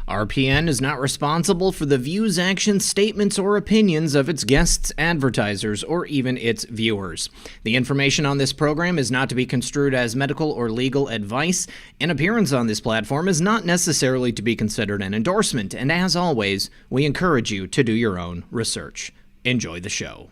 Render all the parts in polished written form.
RPN is not responsible for the views, actions, statements, or opinions of its guests, advertisers, or even its viewers. The information on this program is not to be construed as medical or legal advice. An appearance on this platform is not necessarily to be considered an endorsement, and as always, we encourage you to do your own research. Enjoy the show.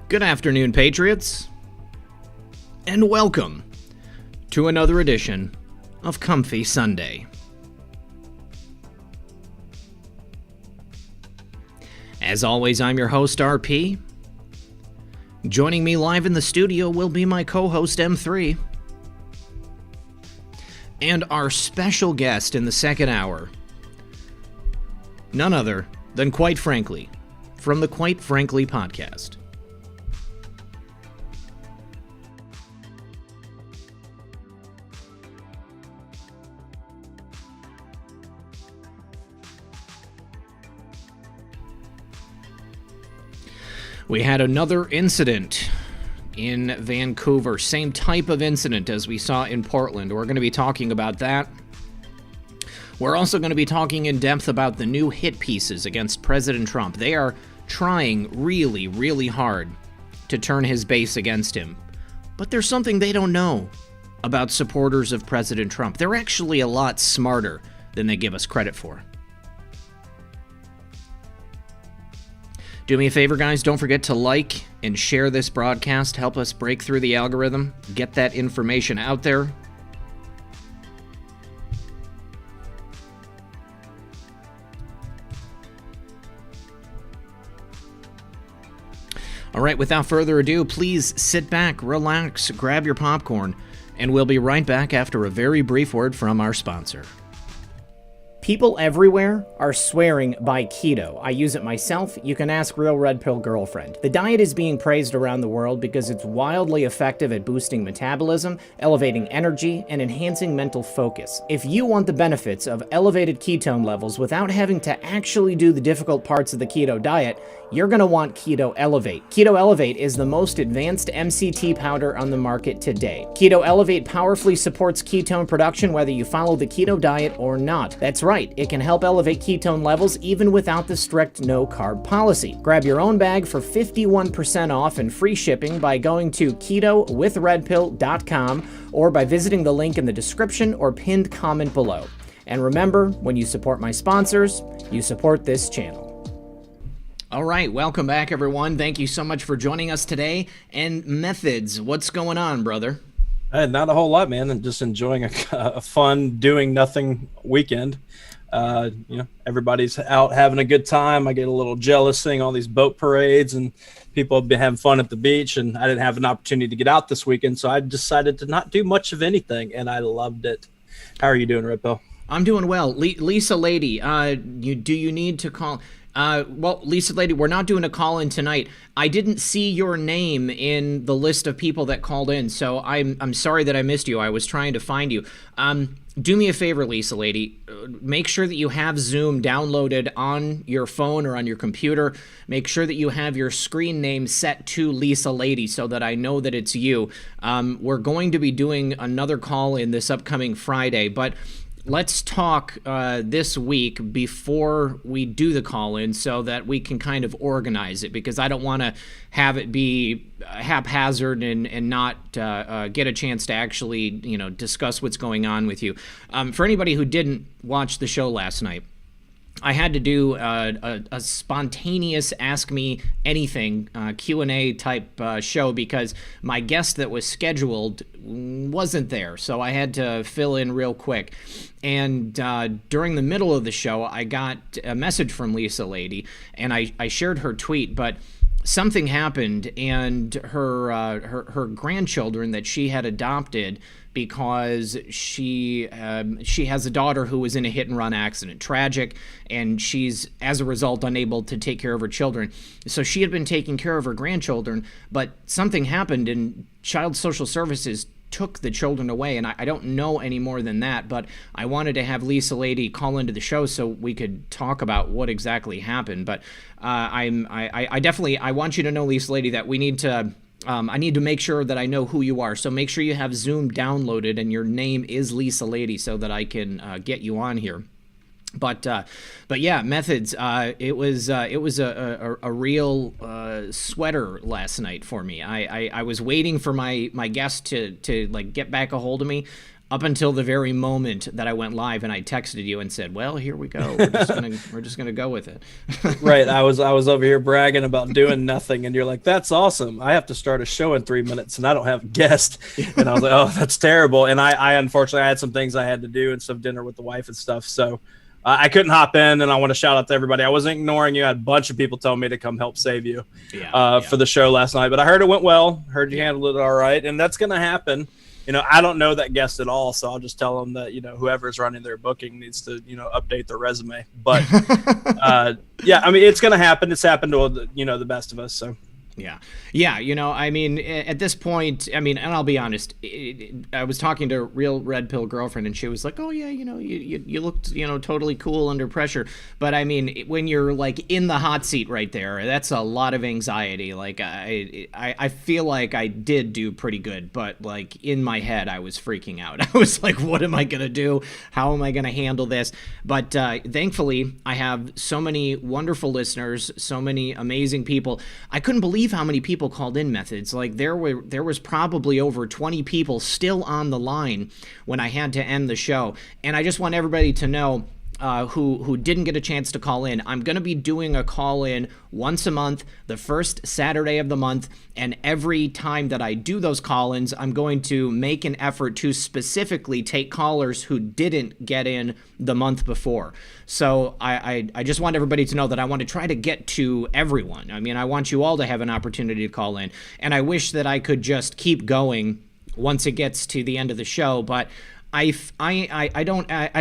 Good afternoon, Patriots, and welcome to another edition of Comfy Sunday. As always, I'm your host, RP. Joining me live in the studio will be my co-host, M3. And our special guest in the second hour, none other than Quite Frankly, from the Quite Frankly podcast. We had another incident in Vancouver, same type of incident as we saw in Portland. We're going to be talking about that. We're also going to be talking in depth about the new hit pieces against President Trump. They are trying really, really hard to turn his base against him. But there's something they don't know about supporters of President Trump. They're actually a lot smarter than they give us credit for. Do me a favor, guys, don't forget to like and share this broadcast. Help us break through the algorithm, get that information out there. All right, without further ado, please sit back, relax, grab your popcorn, and we'll be right back after a very brief word from our sponsor. People everywhere are swearing by keto. I use it myself. You can ask Real Red Pill Girlfriend. The diet is being praised around the world because it's wildly effective at boosting metabolism, elevating energy, and enhancing mental focus. If you want the benefits of elevated ketone levels without having to actually do the difficult parts of the keto diet, you're going to want Keto Elevate. Keto Elevate is the most advanced MCT powder on the market today. Keto Elevate powerfully supports ketone production whether you follow the keto diet or not. That's right, it can help elevate ketone levels even without the strict no-carb policy. Grab your own bag for 51% off and free shipping by going to ketowithredpill.com or by visiting the link in the description or pinned comment below. And remember, when you support my sponsors, you support this channel. All right, welcome back, everyone. Thank you so much for joining us today. And Methods, what's going on, brother? Not a whole lot, man. I'm just enjoying a fun doing nothing weekend. Everybody's out having a good time. I get a little jealous seeing all these boat parades and people have been having fun at the beach, and I didn't have an opportunity to get out this weekend, so I decided to not do much of anything, and I loved it. How are you doing, Red Pill? I'm doing well. Lisa Lady, do you need to call? Well, Lisa Lady, we're not doing a call-in tonight. I didn't see your name in the list of people that called in, so I'm sorry that I missed you. I was trying to find you. Do me a favor, Lisa Lady. Make sure that you have Zoom downloaded on your phone or on your computer. Make sure that you have your screen name set to Lisa Lady so that I know that it's you. We're going to be doing another call-in this upcoming Friday, but let's talk this week before we do the call-in so that we can kind of organize it, because I don't want to have it be haphazard and not get a chance to actually, discuss what's going on with you. For anybody who didn't watch the show last night, I had to do a spontaneous Ask Me Anything Q&A type show because my guest that was scheduled wasn't there, so I had to fill in real quick. And during the middle of the show, I got a message from Lisa Lady, and I shared her tweet, but something happened, and her grandchildren that she had adopted, because she has a daughter who was in a hit-and-run accident, tragic, and she's, as a result, unable to take care of her children. So she had been taking care of her grandchildren, but something happened, and Child Social Services took the children away, and I don't know any more than that, but I wanted to have Lisa Lady call into the show so we could talk about what exactly happened. But I definitely want you to know, Lisa Lady, that we need to I need to make sure that I know who you are. So make sure you have Zoom downloaded and your name is Lisa Lady so that I can get you on here. But yeah, Methods. It was a real sweater last night for me. I was waiting for my guest to like get back a hold of me up until the very moment that I went live, and I texted you and said, "Well, here we go. We're just gonna go with it." Right. I was over here bragging about doing nothing, and you're like, "That's awesome. I have to start a show in 3 minutes, and I don't have a guest." And I was like, "Oh, that's terrible." And I unfortunately I had some things I had to do and some dinner with the wife and stuff, so. I couldn't hop in, and I want to shout out to everybody. I wasn't ignoring you. I had a bunch of people telling me to come help save you for the show last night. But I heard it went well. Heard you handled it all right, and that's going to happen. I don't know that guest at all, so I'll just tell them that whoever's running their booking needs to update their resume. But yeah, I mean it's going to happen. It's happened to the best of us. So. Yeah. I mean, at this point, I mean, and I'll be honest, I was talking to a real red pill girlfriend, and she was like, "Oh yeah, you looked, totally cool under pressure." But I mean, when you're like in the hot seat right there, that's a lot of anxiety. Like I feel like I did do pretty good, but like in my head, I was freaking out. I was like, "What am I gonna do? How am I gonna handle this?" But thankfully, I have so many wonderful listeners, so many amazing people. I couldn't believe how many people called in, Methods. Like there was probably over 20 people still on the line when I had to end the show. And I just want everybody to know who didn't get a chance to call in. I'm going to be doing a call in once a month, the first Saturday of the month, and every time that I do those call-ins, I'm going to make an effort to specifically take callers who didn't get in the month before. So I just want everybody to know that I want to try to get to everyone. I mean, I want you all to have an opportunity to call in, and I wish that I could just keep going once it gets to the end of the show, but I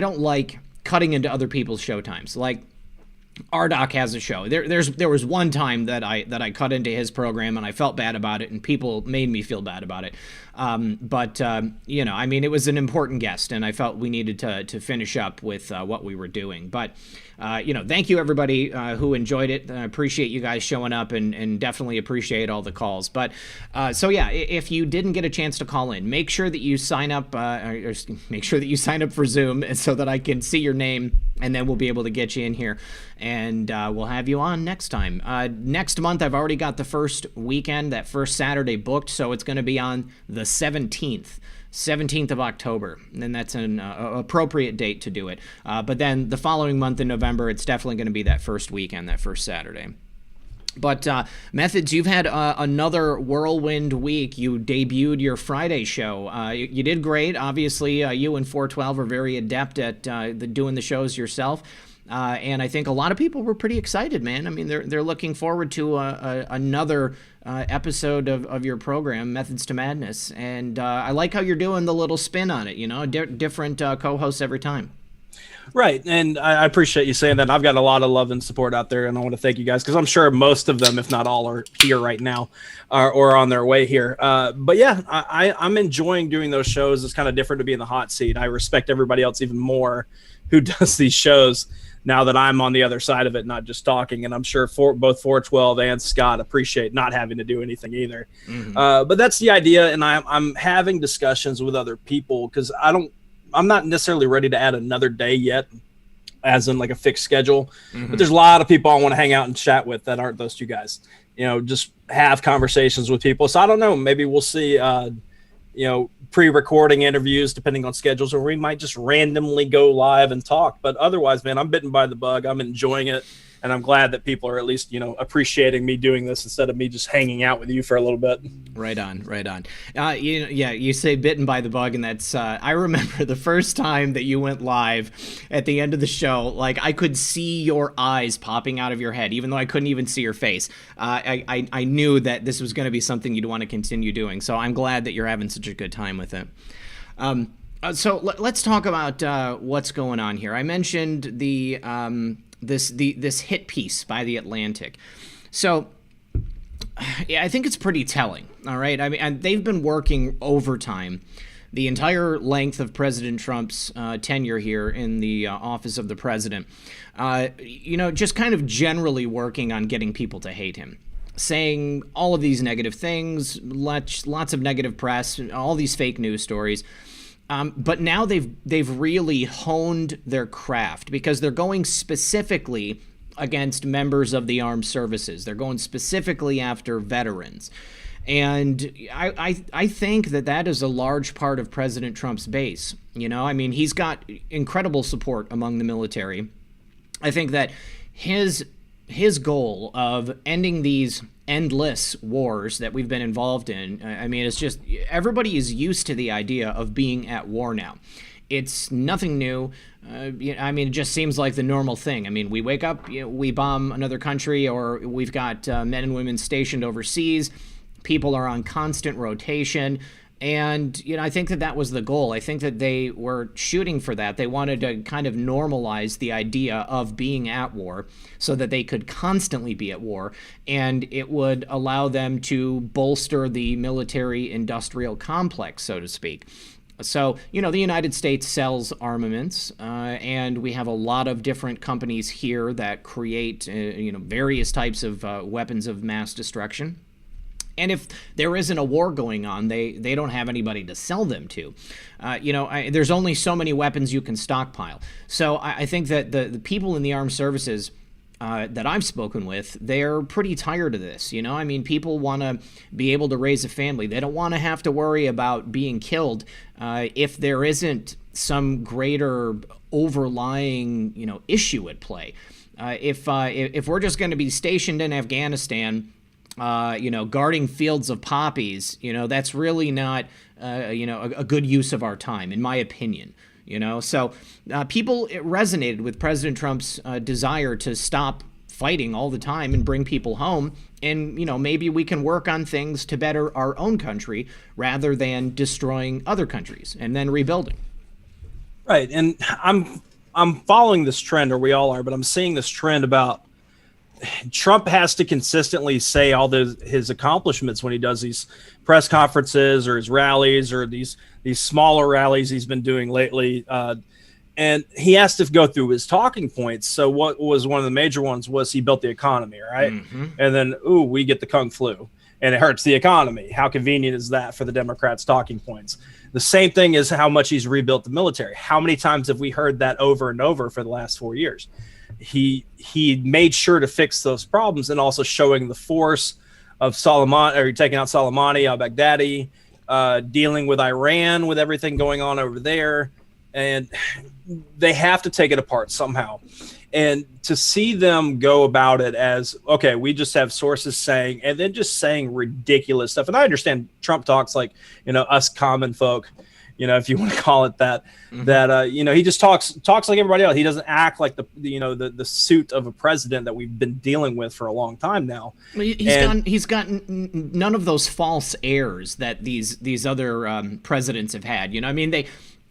don't like cutting into other people's show times. Like RDoc has a show. There was one time that I cut into his program and I felt bad about it, and people made me feel bad about it. But I mean, it was an important guest, and I felt we needed to finish up with what we were doing. But thank you everybody who enjoyed it. I appreciate you guys showing up, and definitely appreciate all the calls. But so yeah, if you didn't get a chance to call in, make sure that you sign up, or make sure that you sign up for Zoom, so that I can see your name, and then we'll be able to get you in here, and we'll have you on next time. Next month, I've already got the first weekend, that first Saturday booked, so it's going to be on the 17th of October, and then that's an appropriate date to do it. But then the following month in November, it's definitely going to be that first weekend, that first Saturday. But Methods, you've had another whirlwind week. You debuted your Friday show. You did great. Obviously, you and 412 are very adept at doing the shows yourself. And I think a lot of people were pretty excited, man. I mean, they're looking forward to another episode of your program, Methods to Madness. And I like how you're doing the little spin on it, different co-hosts every time. Right. And I appreciate you saying that. I've got a lot of love and support out there, and I want to thank you guys, because I'm sure most of them, if not all, are here right now or on their way here. But yeah, I'm enjoying doing those shows. It's kind of different to be in the hot seat. I respect everybody else even more who does these shows now that I'm on the other side of it, not just talking. And I'm sure both 412 and Scott appreciate not having to do anything either. Mm-hmm. But that's the idea. And I'm having discussions with other people, because I'm not necessarily ready to add another day yet, as in like a fixed schedule. Mm-hmm. But there's a lot of people I want to hang out and chat with that aren't those two guys, just have conversations with people. So I don't know, maybe we'll see, pre-recording interviews depending on schedules, or we might just randomly go live and talk. But otherwise, man, I'm bitten by the bug. I'm enjoying it. And I'm glad that people are at least, appreciating me doing this instead of me just hanging out with you for a little bit. Right on. You say bitten by the bug, and that's, I remember the first time that you went live at the end of the show, like I could see your eyes popping out of your head, even though I couldn't even see your face. I knew that this was going to be something you'd want to continue doing. So I'm glad that you're having such a good time with it. So let's talk about what's going on here. I mentioned this hit piece by The Atlantic. So yeah, I think it's pretty telling. All right. I mean, and they've been working overtime the entire length of President Trump's tenure here in the office of the president, just kind of generally working on getting people to hate him, saying all of these negative things, lots of negative press, all these fake news stories. But now they've really honed their craft, because they're going specifically against members of the armed services. They're going specifically after veterans. And I think that is a large part of President Trump's base. He's got incredible support among the military. I think that his goal of ending these endless wars that we've been involved in, it's just, everybody is used to the idea of being at war now. It's nothing new. It just seems like the normal thing. We wake up, we bomb another country, or we've got men and women stationed overseas. People are on constant rotation. And, I think that was the goal. I think that they were shooting for that. They wanted to kind of normalize the idea of being at war so that they could constantly be at war, and it would allow them to bolster the military-industrial complex, so to speak. So, the United States sells armaments, and we have a lot of different companies here that create, various types of weapons of mass destruction. And if there isn't a war going on, they don't have anybody to sell them to. There's only so many weapons you can stockpile. So I think that the people in the armed services that I've spoken with, they're pretty tired of this. People want to be able to raise a family. They don't want to have to worry about being killed if there isn't some greater overlying, issue at play. If we're just going to be stationed in Afghanistan, guarding fields of poppies, that's really not, a good use of our time, in my opinion. So people resonated with President Trump's desire to stop fighting all the time and bring people home. And, maybe we can work on things to better our own country rather than destroying other countries and then rebuilding. Right. And I'm following this trend, or we all are, but I'm seeing this trend about Trump has to consistently say all his accomplishments when he does these press conferences or his rallies or these smaller rallies he's been doing lately. And he has to go through his talking points. So what was one of the major ones was he built the economy, right? Mm-hmm. And then, we get the Kung flu and it hurts the economy. How convenient is that for the Democrats' talking points? The same thing is how much he's rebuilt the military. How many times have we heard that over and over for the last 4 years? He made sure to fix those problems, and also showing the force of taking out Soleimani, al-Baghdadi, dealing with Iran, with everything going on over there. And they have to take it apart somehow. And to see them go about it as, okay, we just have sources saying, and then just saying ridiculous stuff. And I understand Trump talks like, us common folk, if you want to call it that, mm-hmm. that, he just talks like everybody else. He doesn't act like the suit of a president that we've been dealing with for a long time now. He's gotten none of those false airs that these other presidents have had.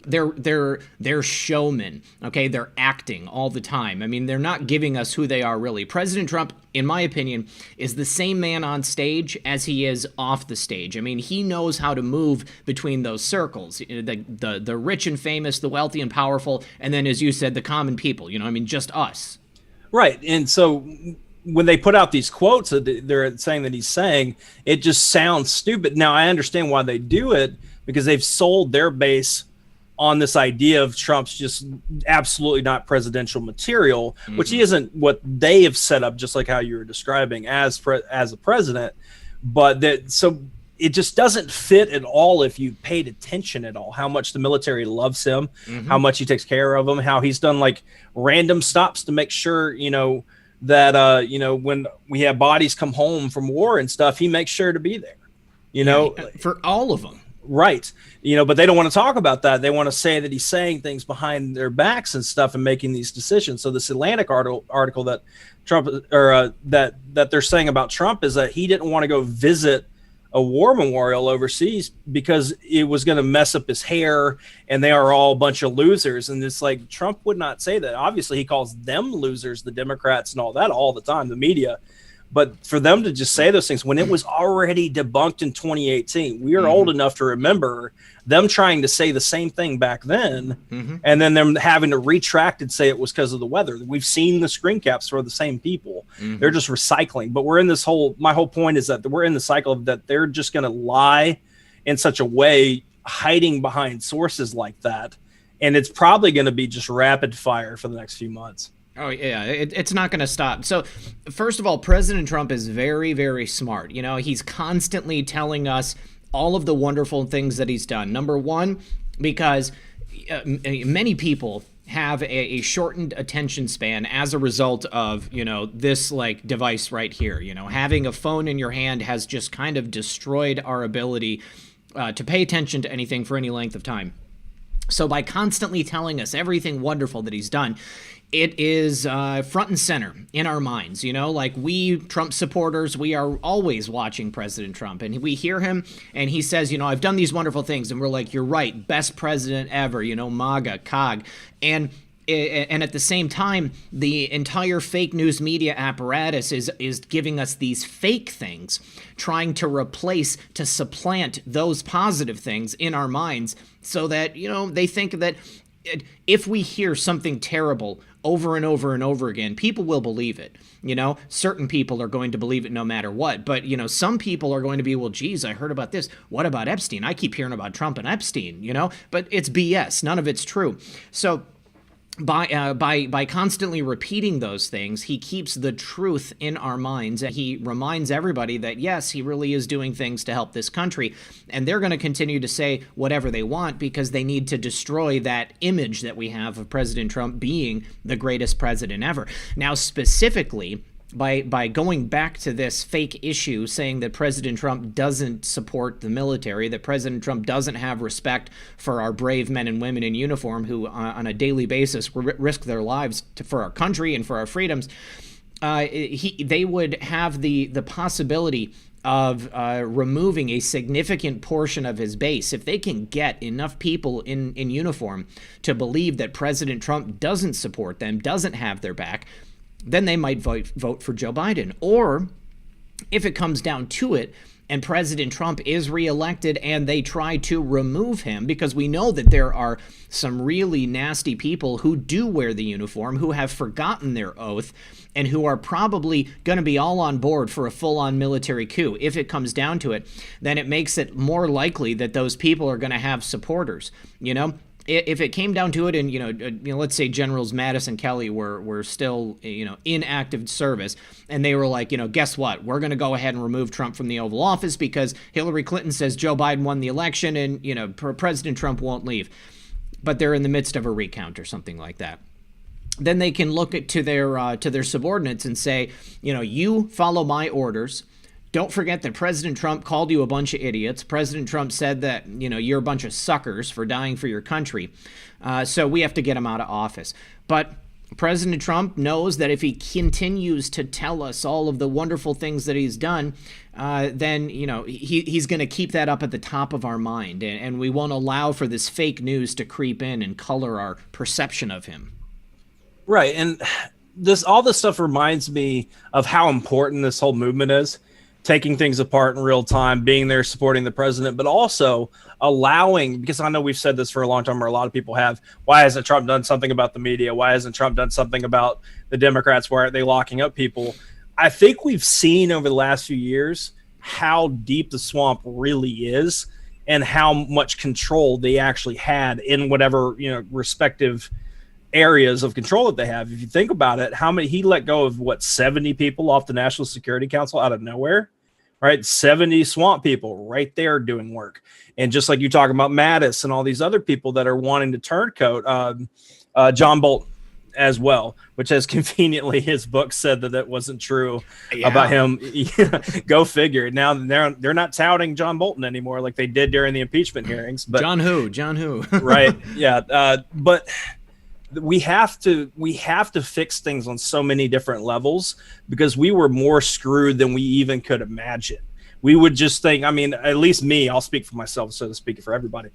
They're showmen. Okay, they're acting all the time. They're not giving us who they are really. President Trump, in my opinion, is the same man on stage as he is off the stage. He knows how to move between those circles, the rich and famous, the wealthy and powerful, and then, as you said, the common people. Just us. Right, and so when they put out these quotes that they're saying that he's saying, it just sounds stupid. Now I understand why they do it, because they've sold their base on this idea of Trump's just absolutely not presidential material, mm-hmm. which isn't what they have set up, just like how you were describing as a president. But so it just doesn't fit at all if you paid attention at all, how much the military loves him, mm-hmm. how much he takes care of them, how he's done like random stops to make sure, that, when we have bodies come home from war and stuff, he makes sure to be there, for all of them. Right. But they don't want to talk about that. They want to say that he's saying things behind their backs and stuff and making these decisions. So this Atlantic article that Trump or that they're saying about Trump is that he didn't want to go visit a war memorial overseas because it was going to mess up his hair and they are all a bunch of losers. And it's like, Trump would not say that. Obviously he calls them losers, the Democrats and all that, all the time, the media. But for them to just say those things when it was already debunked in 2018, we are old enough to remember them trying to say the same thing back then, and then them having to retract and say it was because of the weather. We've seen the screen caps for the same people. They're just recycling. But we're in this my whole point is that we're in the cycle of that they're just going to lie in such a way, hiding behind sources like that. And it's probably going to be just rapid fire for the next few months. Oh, yeah, it's not going to stop. So, first of all, President Trump is very, very smart. You know, he's constantly telling us all of the wonderful things that he's done. Number one, because many people have a shortened attention span as a result of, you know, this like device right here. You know, having a phone in your hand has just kind of destroyed our ability to pay attention to anything for any length of time. So by constantly telling us everything wonderful that he's done, it is front and center in our minds. You know, like we Trump supporters, we are always watching President Trump, and we hear him and he says, you know, I've done these wonderful things, and we're like, you're right, best president ever, you know, MAGA, COG. And at the same time, the entire fake news media apparatus is giving us these fake things, trying to replace, to supplant those positive things in our minds so that, you know, they think that if we hear something terrible over and over and over again, people will believe it. You know, certain people are going to believe it no matter what. But, you know, some people are going to be, well, geez, I heard about this. What about Epstein? I keep hearing about Trump and Epstein, you know, but it's BS. None of it's true. So by constantly repeating those things, he keeps the truth in our minds. He reminds everybody that, yes, he really is doing things to help this country. And they're going to continue to say whatever they want because they need to destroy that image that we have of President Trump being the greatest president ever. Now, specifically, by going back to this fake issue saying that President Trump doesn't support the military, that President Trump doesn't have respect for our brave men and women in uniform who on a daily basis risk their lives for our country and for our freedoms, they would have the possibility of removing a significant portion of his base. If they can get enough people in uniform to believe that President Trump doesn't support them, doesn't have their back, then they might vote for Joe Biden. Or if it comes down to it and President Trump is reelected and they try to remove him, because we know that there are some really nasty people who do wear the uniform, who have forgotten their oath, and who are probably going to be all on board for a full-on military coup. If it comes down to it, then it makes it more likely that those people are going to have supporters, you know? If it came down to it, and you know, let's say Generals Mattis and Kelly were still, you know, in active service, and they were like, you know, guess what? We're going to go ahead and remove Trump from the Oval Office because Hillary Clinton says Joe Biden won the election, and you know, President Trump won't leave. But they're in the midst of a recount or something like that. Then they can look to their subordinates and say, you know, you follow my orders. Don't forget that President Trump called you a bunch of idiots. President Trump said that, you know, you're a bunch of suckers for dying for your country. So we have to get him out of office. But President Trump knows that if he continues to tell us all of the wonderful things that he's done, then, you know, he's going to keep that up at the top of our mind. And we won't allow for this fake news to creep in and color our perception of him. Right. And all this stuff reminds me of how important this whole movement is. Taking things apart in real time, being there, supporting the president, but also allowing, because I know we've said this for a long time, or a lot of people have, why hasn't Trump done something about the media? Why hasn't Trump done something about the Democrats? Why aren't they locking up people? I think we've seen over the last few years how deep the swamp really is and how much control they actually had in whatever, you know, respective areas of control that they have. If you think about it, how many he let go of, 70 people off the National Security Council out of nowhere, right? 70 swamp people right there doing work. And just like you talk about Mattis and all these other people that are wanting to turncoat, John Bolton as well, which has conveniently his book said that wasn't true about him. Go figure. Now they're not touting John Bolton anymore like they did during the impeachment hearings. But John who? Right. Yeah. But we have to fix things on so many different levels because we were more screwed than we even could imagine. We would just think, I mean, at least me, I'll speak for myself, so to speak for everybody.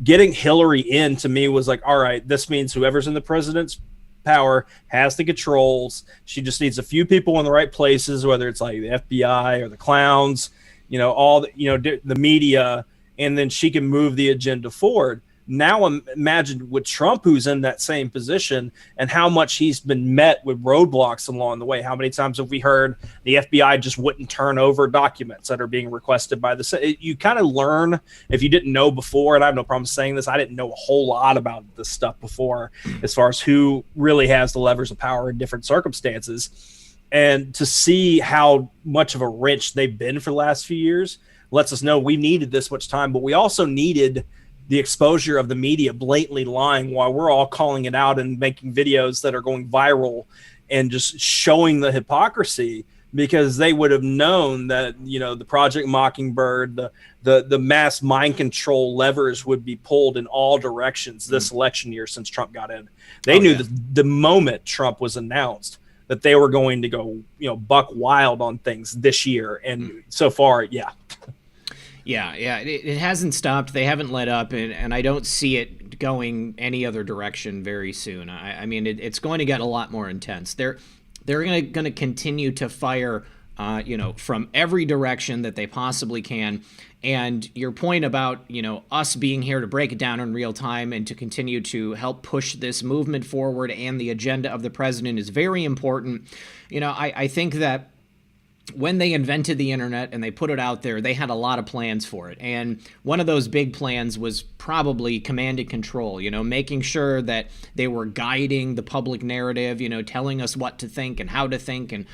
Getting Hillary in to me was like, all right, this means whoever's in the president's power, has the controls. She just needs a few people in the right places, whether it's like the FBI or the clowns, all the media, and then she can move the agenda forward. Now imagine with Trump, who's in that same position, and how much he's been met with roadblocks along the way. How many times have we heard the FBI just wouldn't turn over documents that are being requested by the... You kind of learn, if you didn't know before, and I have no problem saying this, I didn't know a whole lot about this stuff before, as far as who really has the levers of power in different circumstances. And to see how much of a wrench they've been for the last few years lets us know we needed this much time, but we also needed the exposure of the media blatantly lying while we're all calling it out and making videos that are going viral and just showing the hypocrisy, because they would have known that, the Project Mockingbird, the mass mind control levers would be pulled in all directions this election year since Trump got in. They knew that the moment Trump was announced that they were going to go, buck wild on things this year. And so far, Yeah, it hasn't stopped. They haven't let up, and I don't see it going any other direction very soon. I mean, it's going to get a lot more intense. They're going to continue to fire, from every direction that they possibly can. And your point about, us being here to break it down in real time and to continue to help push this movement forward and the agenda of the president is very important. I think that when they invented the internet and they put it out there, they had a lot of plans for it. And one of those big plans was probably command and control, making sure that they were guiding the public narrative, telling us what to think and how to think and,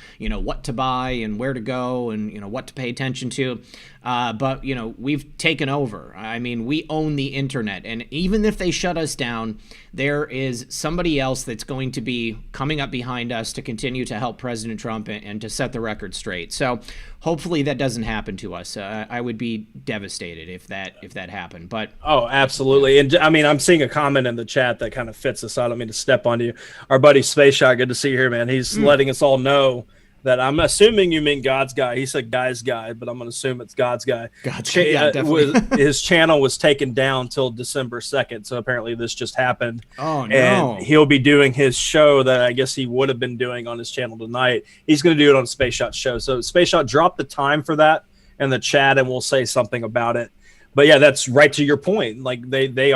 what to buy and where to go and, what to pay attention to. But, we've taken over. I mean, we own the internet. And even if they shut us down, there is somebody else that's going to be coming up behind us to continue to help President Trump and to set the record straight. So hopefully that doesn't happen to us. I would be devastated if that happened. But absolutely. And I mean, I'm seeing a comment in the chat that kind of fits this. I don't mean to step on you. Our buddy Space Shot, good to see you here, man. He's letting us all know that I'm assuming you mean God's guy. He said guy's guy, but I'm going to assume it's God's guy. God's guy, yeah, definitely. His channel was taken down till December 2nd, so apparently this just happened. Oh, no. And he'll be doing his show that I guess he would have been doing on his channel tonight. He's going to do it on Space Shot's show. So Space Shot, drop the time for that in the chat, and we'll say something about it. But yeah, that's right to your point. Like they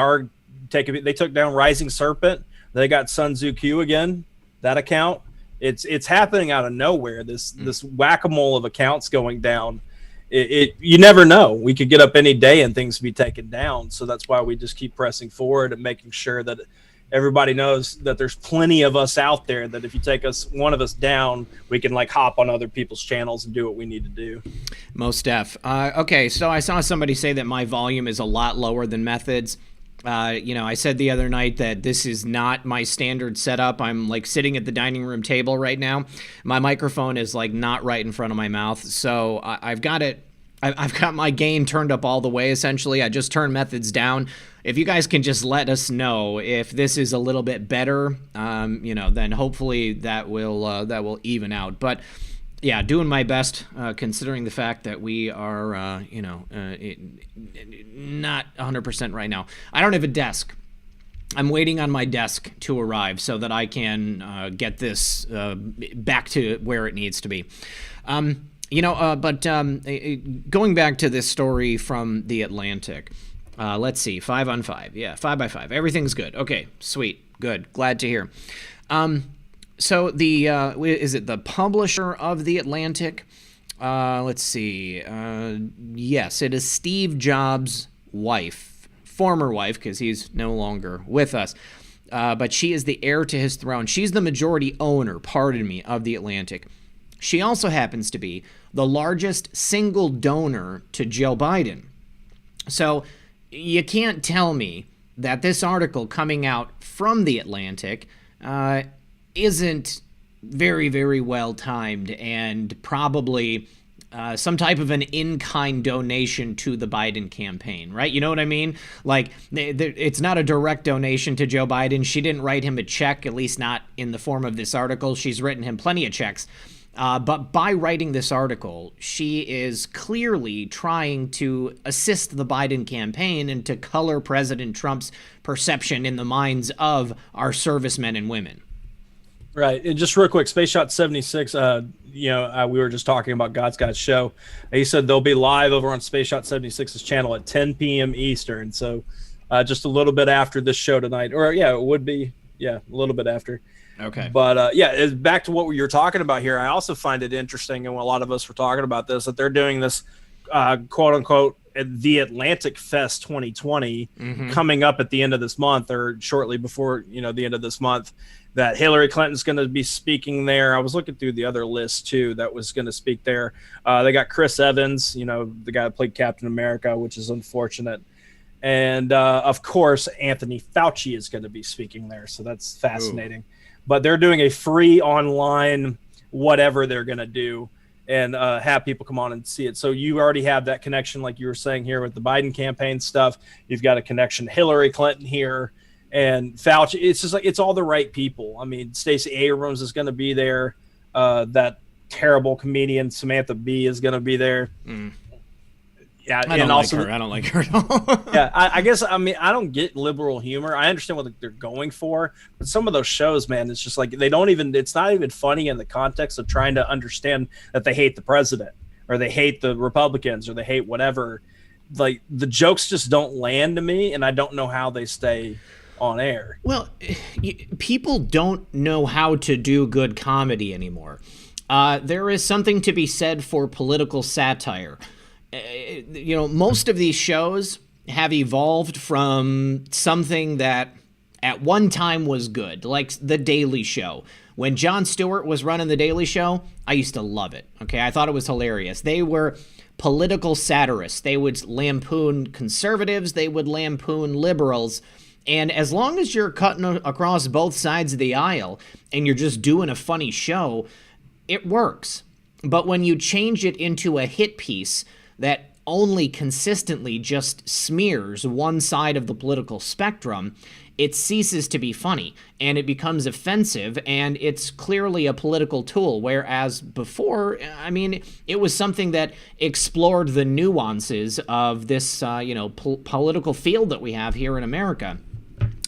took down Rising Serpent. They got Sun Tzu Q again, that account. It's happening out of nowhere. This whack-a-mole of accounts going down. You never know. We could get up any day and things be taken down. So that's why we just keep pressing forward and making sure that everybody knows that there's plenty of us out there, that if you take one of us down, we can hop on other people's channels and do what we need to do. Most def. Okay, so I saw somebody say that my volume is a lot lower than Method's. I said the other night that this is not my standard setup. I'm sitting at the dining room table right now. My microphone is not right in front of my mouth. So I've got my gain turned up all the way, essentially. I just turned Methods down. If you guys can just let us know if this is a little bit better, then hopefully that will even out. But yeah, doing my best, considering the fact that we are, not 100% right now. I don't have a desk. I'm waiting on my desk to arrive so that I can get this back to where it needs to be. But going back to this story from The Atlantic, let's see, 5 on 5. Yeah, 5 by 5. Everything's good. Okay, sweet, good, glad to hear. So is it the publisher of The Atlantic? Let's see. Yes, it is Steve Jobs' wife, former wife, because he's no longer with us. But she is the heir to his throne. She's the majority owner, of The Atlantic. She also happens to be the largest single donor to Joe Biden. So you can't tell me that this article coming out from The Atlantic isn't very, very well timed and probably some type of an in-kind donation to the Biden campaign, right? You know what I mean? It's not a direct donation to Joe Biden. She didn't write him a check, at least not in the form of this article. She's written him plenty of checks. But by writing this article, she is clearly trying to assist the Biden campaign and to color President Trump's perception in the minds of our servicemen and women. Right. And just real quick, Space Shot 76, we were just talking about God's Got Show. He said they'll be live over on Space Shot 76's channel at 10 p.m. Eastern. So just a little bit after this show tonight. Or, yeah, it would be, a little bit after. Okay. But, back to what you were talking about here. I also find it interesting, and a lot of us were talking about this, that they're doing this, quote-unquote, the Atlantic Fest 2020 coming up at the end of this month or shortly before, the end of this month. That Hillary Clinton's going to be speaking there. I was looking through the other list, too, that was going to speak there. They got Chris Evans, the guy that played Captain America, which is unfortunate. And, of course, Anthony Fauci is going to be speaking there. So that's fascinating. Ooh. But they're doing a free online whatever they're going to do and have people come on and see it. So you already have that connection, like you were saying here with the Biden campaign stuff. You've got a connection to Hillary Clinton here. And Fauci, it's just like it's all the right people. I mean, Stacey Abrams is going to be there. That terrible comedian Samantha Bee is going to be there. Yeah, I don't like her. I don't like her at all. Yeah, I guess I don't get liberal humor. I understand what they're going for, but some of those shows, man, it's just like they don't even. It's not even funny in the context of trying to understand that they hate the president or they hate the Republicans or they hate whatever. Like the jokes just don't land to me, and I don't know how they stay on air. Well, people don't know how to do good comedy anymore. There is something to be said for political satire. Most of these shows have evolved from something that at one time was good, like The Daily Show. When Jon Stewart was running The Daily Show, I used to love it. Okay, I thought it was hilarious. They were political satirists. They would lampoon conservatives. They would lampoon liberals. And as long as you're cutting across both sides of the aisle and you're just doing a funny show, it works. But when you change it into a hit piece that only consistently just smears one side of the political spectrum, it ceases to be funny and it becomes offensive, and it's clearly a political tool. Whereas before, it was something that explored the nuances of this, political field that we have here in America.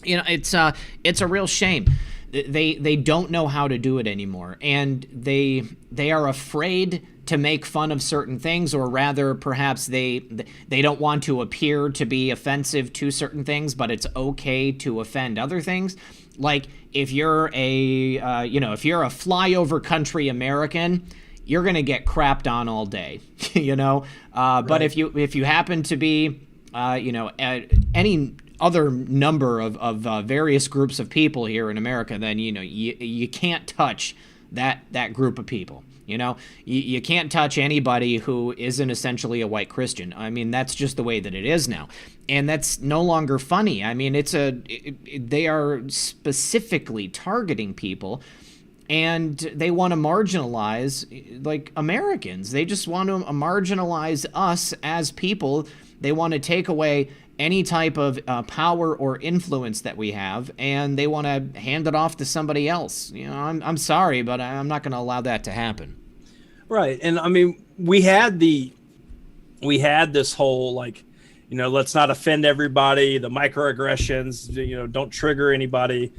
It's a real shame. They don't know how to do it anymore, and they are afraid to make fun of certain things, or rather, perhaps they don't want to appear to be offensive to certain things, but it's okay to offend other things. Like if you're a flyover country American, you're gonna get crapped on all day, Right. But if you happen to be, any other number of various groups of people here in America, then you can't touch that group of people. You can't touch anybody who isn't essentially a white Christian. That's just the way that it is now, and that's no longer funny. They are specifically targeting people, and they want to marginalize like Americans. They just want to marginalize us as people. They want to take away any type of power or influence that we have, and they want to hand it off to somebody else. I'm sorry, but I'm not going to allow that to happen. Right. And we had this whole, let's not offend everybody, the microaggressions, don't trigger anybody,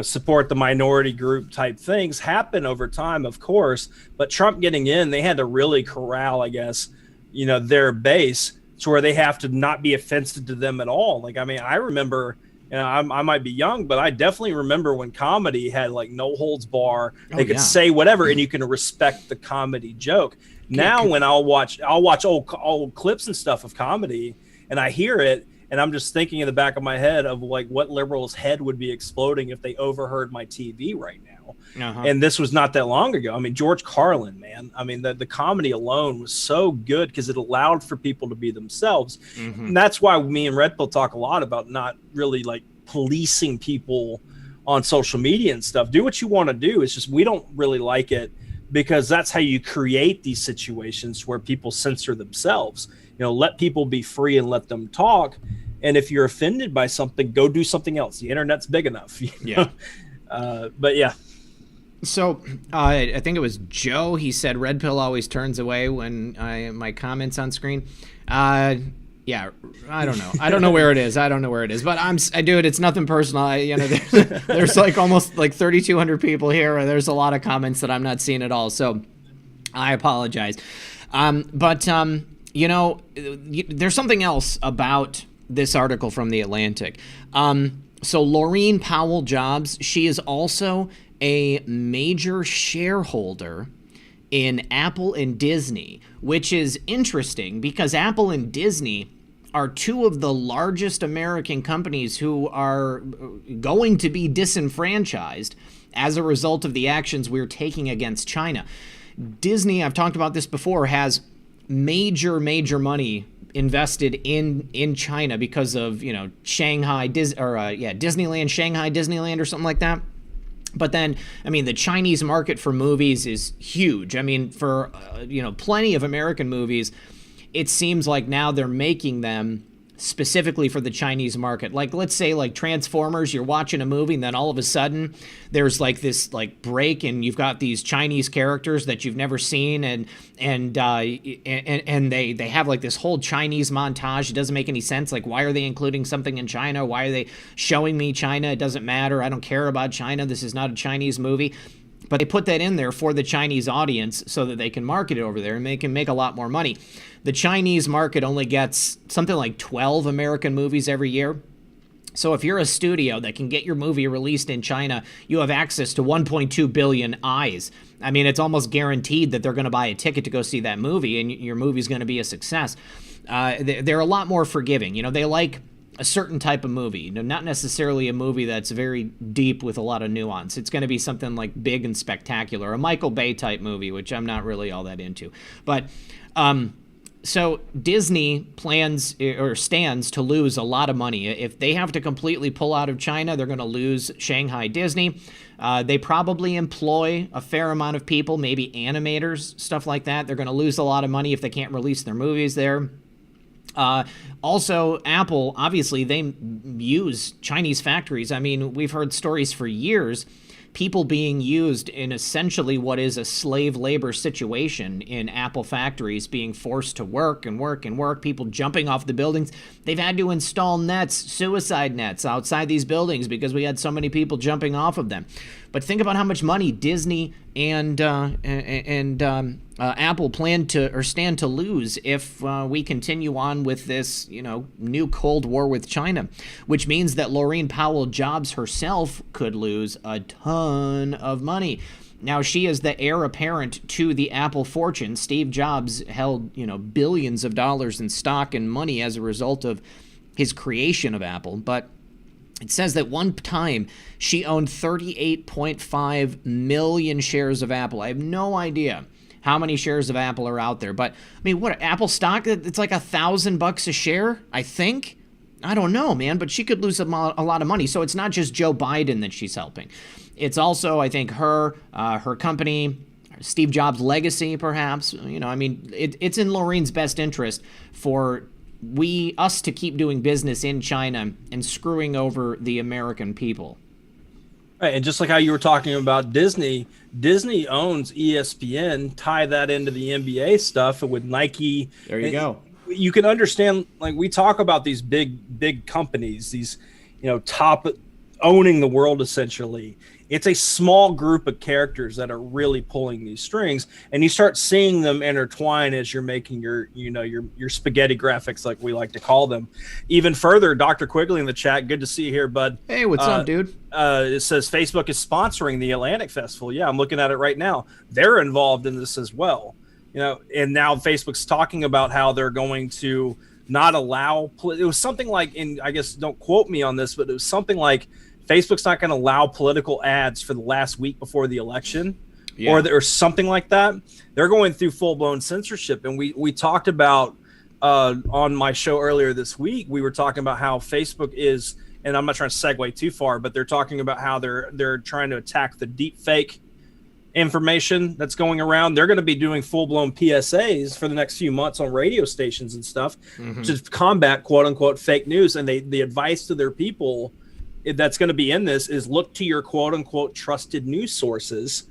support the minority group type things happen over time, of course. But Trump getting in, they had to really corral, I guess, their base to where they have to not be offensive to them at all. I remember, I might be young, but I definitely remember when comedy had no holds bar. They could say whatever, and you can respect the comedy joke. Now, when I'll watch old clips and stuff of comedy, and I hear it, and I'm just thinking in the back of my head of what liberal's head would be exploding if they overheard my TV right now. Uh-huh. And this was not that long ago. George Carlin, man. The comedy alone was so good because it allowed for people to be themselves. Mm-hmm. And that's why me and Red Pill talk a lot about not really policing people on social media and stuff. Do what you want to do. It's just we don't really like it because that's how you create these situations where people censor themselves. Let people be free and let them talk. And if you're offended by something, go do something else. The internet's big enough. Yeah. But yeah. So I think it was Joe. He said Red Pill always turns away when my comments on screen. Yeah, I don't know. I don't know where it is. But dude, it's nothing personal. There's like almost like 3,200 people here, and there's a lot of comments that I'm not seeing at all. So I apologize. But there's something else about this article from The Atlantic. So Laureen Powell Jobs, she is also a major shareholder in Apple and Disney, which is interesting because Apple and Disney are two of the largest American companies who are going to be disenfranchised as a result of the actions we're taking against China. Disney, I've talked about this before, has major money invested in China because of, Shanghai Disneyland, Shanghai Disneyland or something like that. But then, the Chinese market for movies is huge. For, plenty of American movies, it seems like now they're making them specifically for the Chinese market. Like, let's say, like Transformers, you're watching a movie and then all of a sudden there's like this like break and you've got these Chinese characters that you've never seen and they have like this whole Chinese montage. It doesn't make any sense. Like, why are they including something in China? Why are they showing me China? It doesn't matter. I don't care about China. This is not a Chinese movie. But they put that in there for the Chinese audience so that they can market it over there and they can make a lot more money. The Chinese market only gets something like 12 American movies every year. So if you're a studio that can get your movie released in China, you have access to 1.2 billion eyes. It's almost guaranteed that they're going to buy a ticket to go see that movie and your movie's going to be a success. They're a lot more forgiving. They like a certain type of movie, not necessarily a movie that's very deep with a lot of nuance. It's going to be something like big and spectacular, a Michael Bay type movie, which I'm not really all that into. But so Disney plans or stands to lose a lot of money. If they have to completely pull out of China, they're going to lose Shanghai Disney. They probably employ a fair amount of people, maybe animators, stuff like that. They're going to lose a lot of money if they can't release their movies there. Also, Apple, obviously, they use Chinese factories. We've heard stories for years, people being used in essentially what is a slave labor situation in Apple factories, being forced to work and work and work, people jumping off the buildings. They've had to install nets, suicide nets outside these buildings because we had so many people jumping off of them. But think about how much money Disney and Apple plan to or stand to lose if we continue on with this, new Cold War with China, which means that Laureen Powell Jobs herself could lose a ton of money. Now, she is the heir apparent to the Apple fortune. Steve Jobs held, billions of dollars in stock and money as a result of his creation of Apple, but it says that one time she owned 38.5 million shares of Apple. I have no idea how many shares of Apple are out there, but what Apple stock? It's like $1,000 a share, I think. I don't know, man, but she could lose a lot of money. So it's not just Joe Biden that she's helping. It's also, I think, her company, Steve Jobs' legacy, perhaps. It's in Laureen's best interest for us to keep doing business in China and screwing over the American people. Right, and just like how you were talking about Disney owns ESPN, tie that into the NBA stuff with Nike. There you go. You can understand, like, we talk about these big companies, these, top owning the world essentially. It's a small group of characters that are really pulling these strings, and you start seeing them intertwine as you're making your spaghetti graphics, like we like to call them. Even further, Dr. Quigley in the chat, good to see you here, bud. Hey, what's up, dude? It says Facebook is sponsoring the Atlantic Festival. Yeah, I'm looking at it right now. They're involved in this as well. And now Facebook's talking about how they're going to not allow. It was something like, and I guess don't quote me on this, but it was something like, Facebook's not going to allow political ads for the last week before the election, or something like that. They're going through full-blown censorship. And we talked about on my show earlier this week, we were talking about how Facebook is, and I'm not trying to segue too far, but they're talking about how they're trying to attack the deep fake information that's going around. They're going to be doing full-blown PSAs for the next few months on radio stations and stuff to combat quote-unquote fake news. And the advice to their people that's going to be in this is look to your quote unquote trusted news sources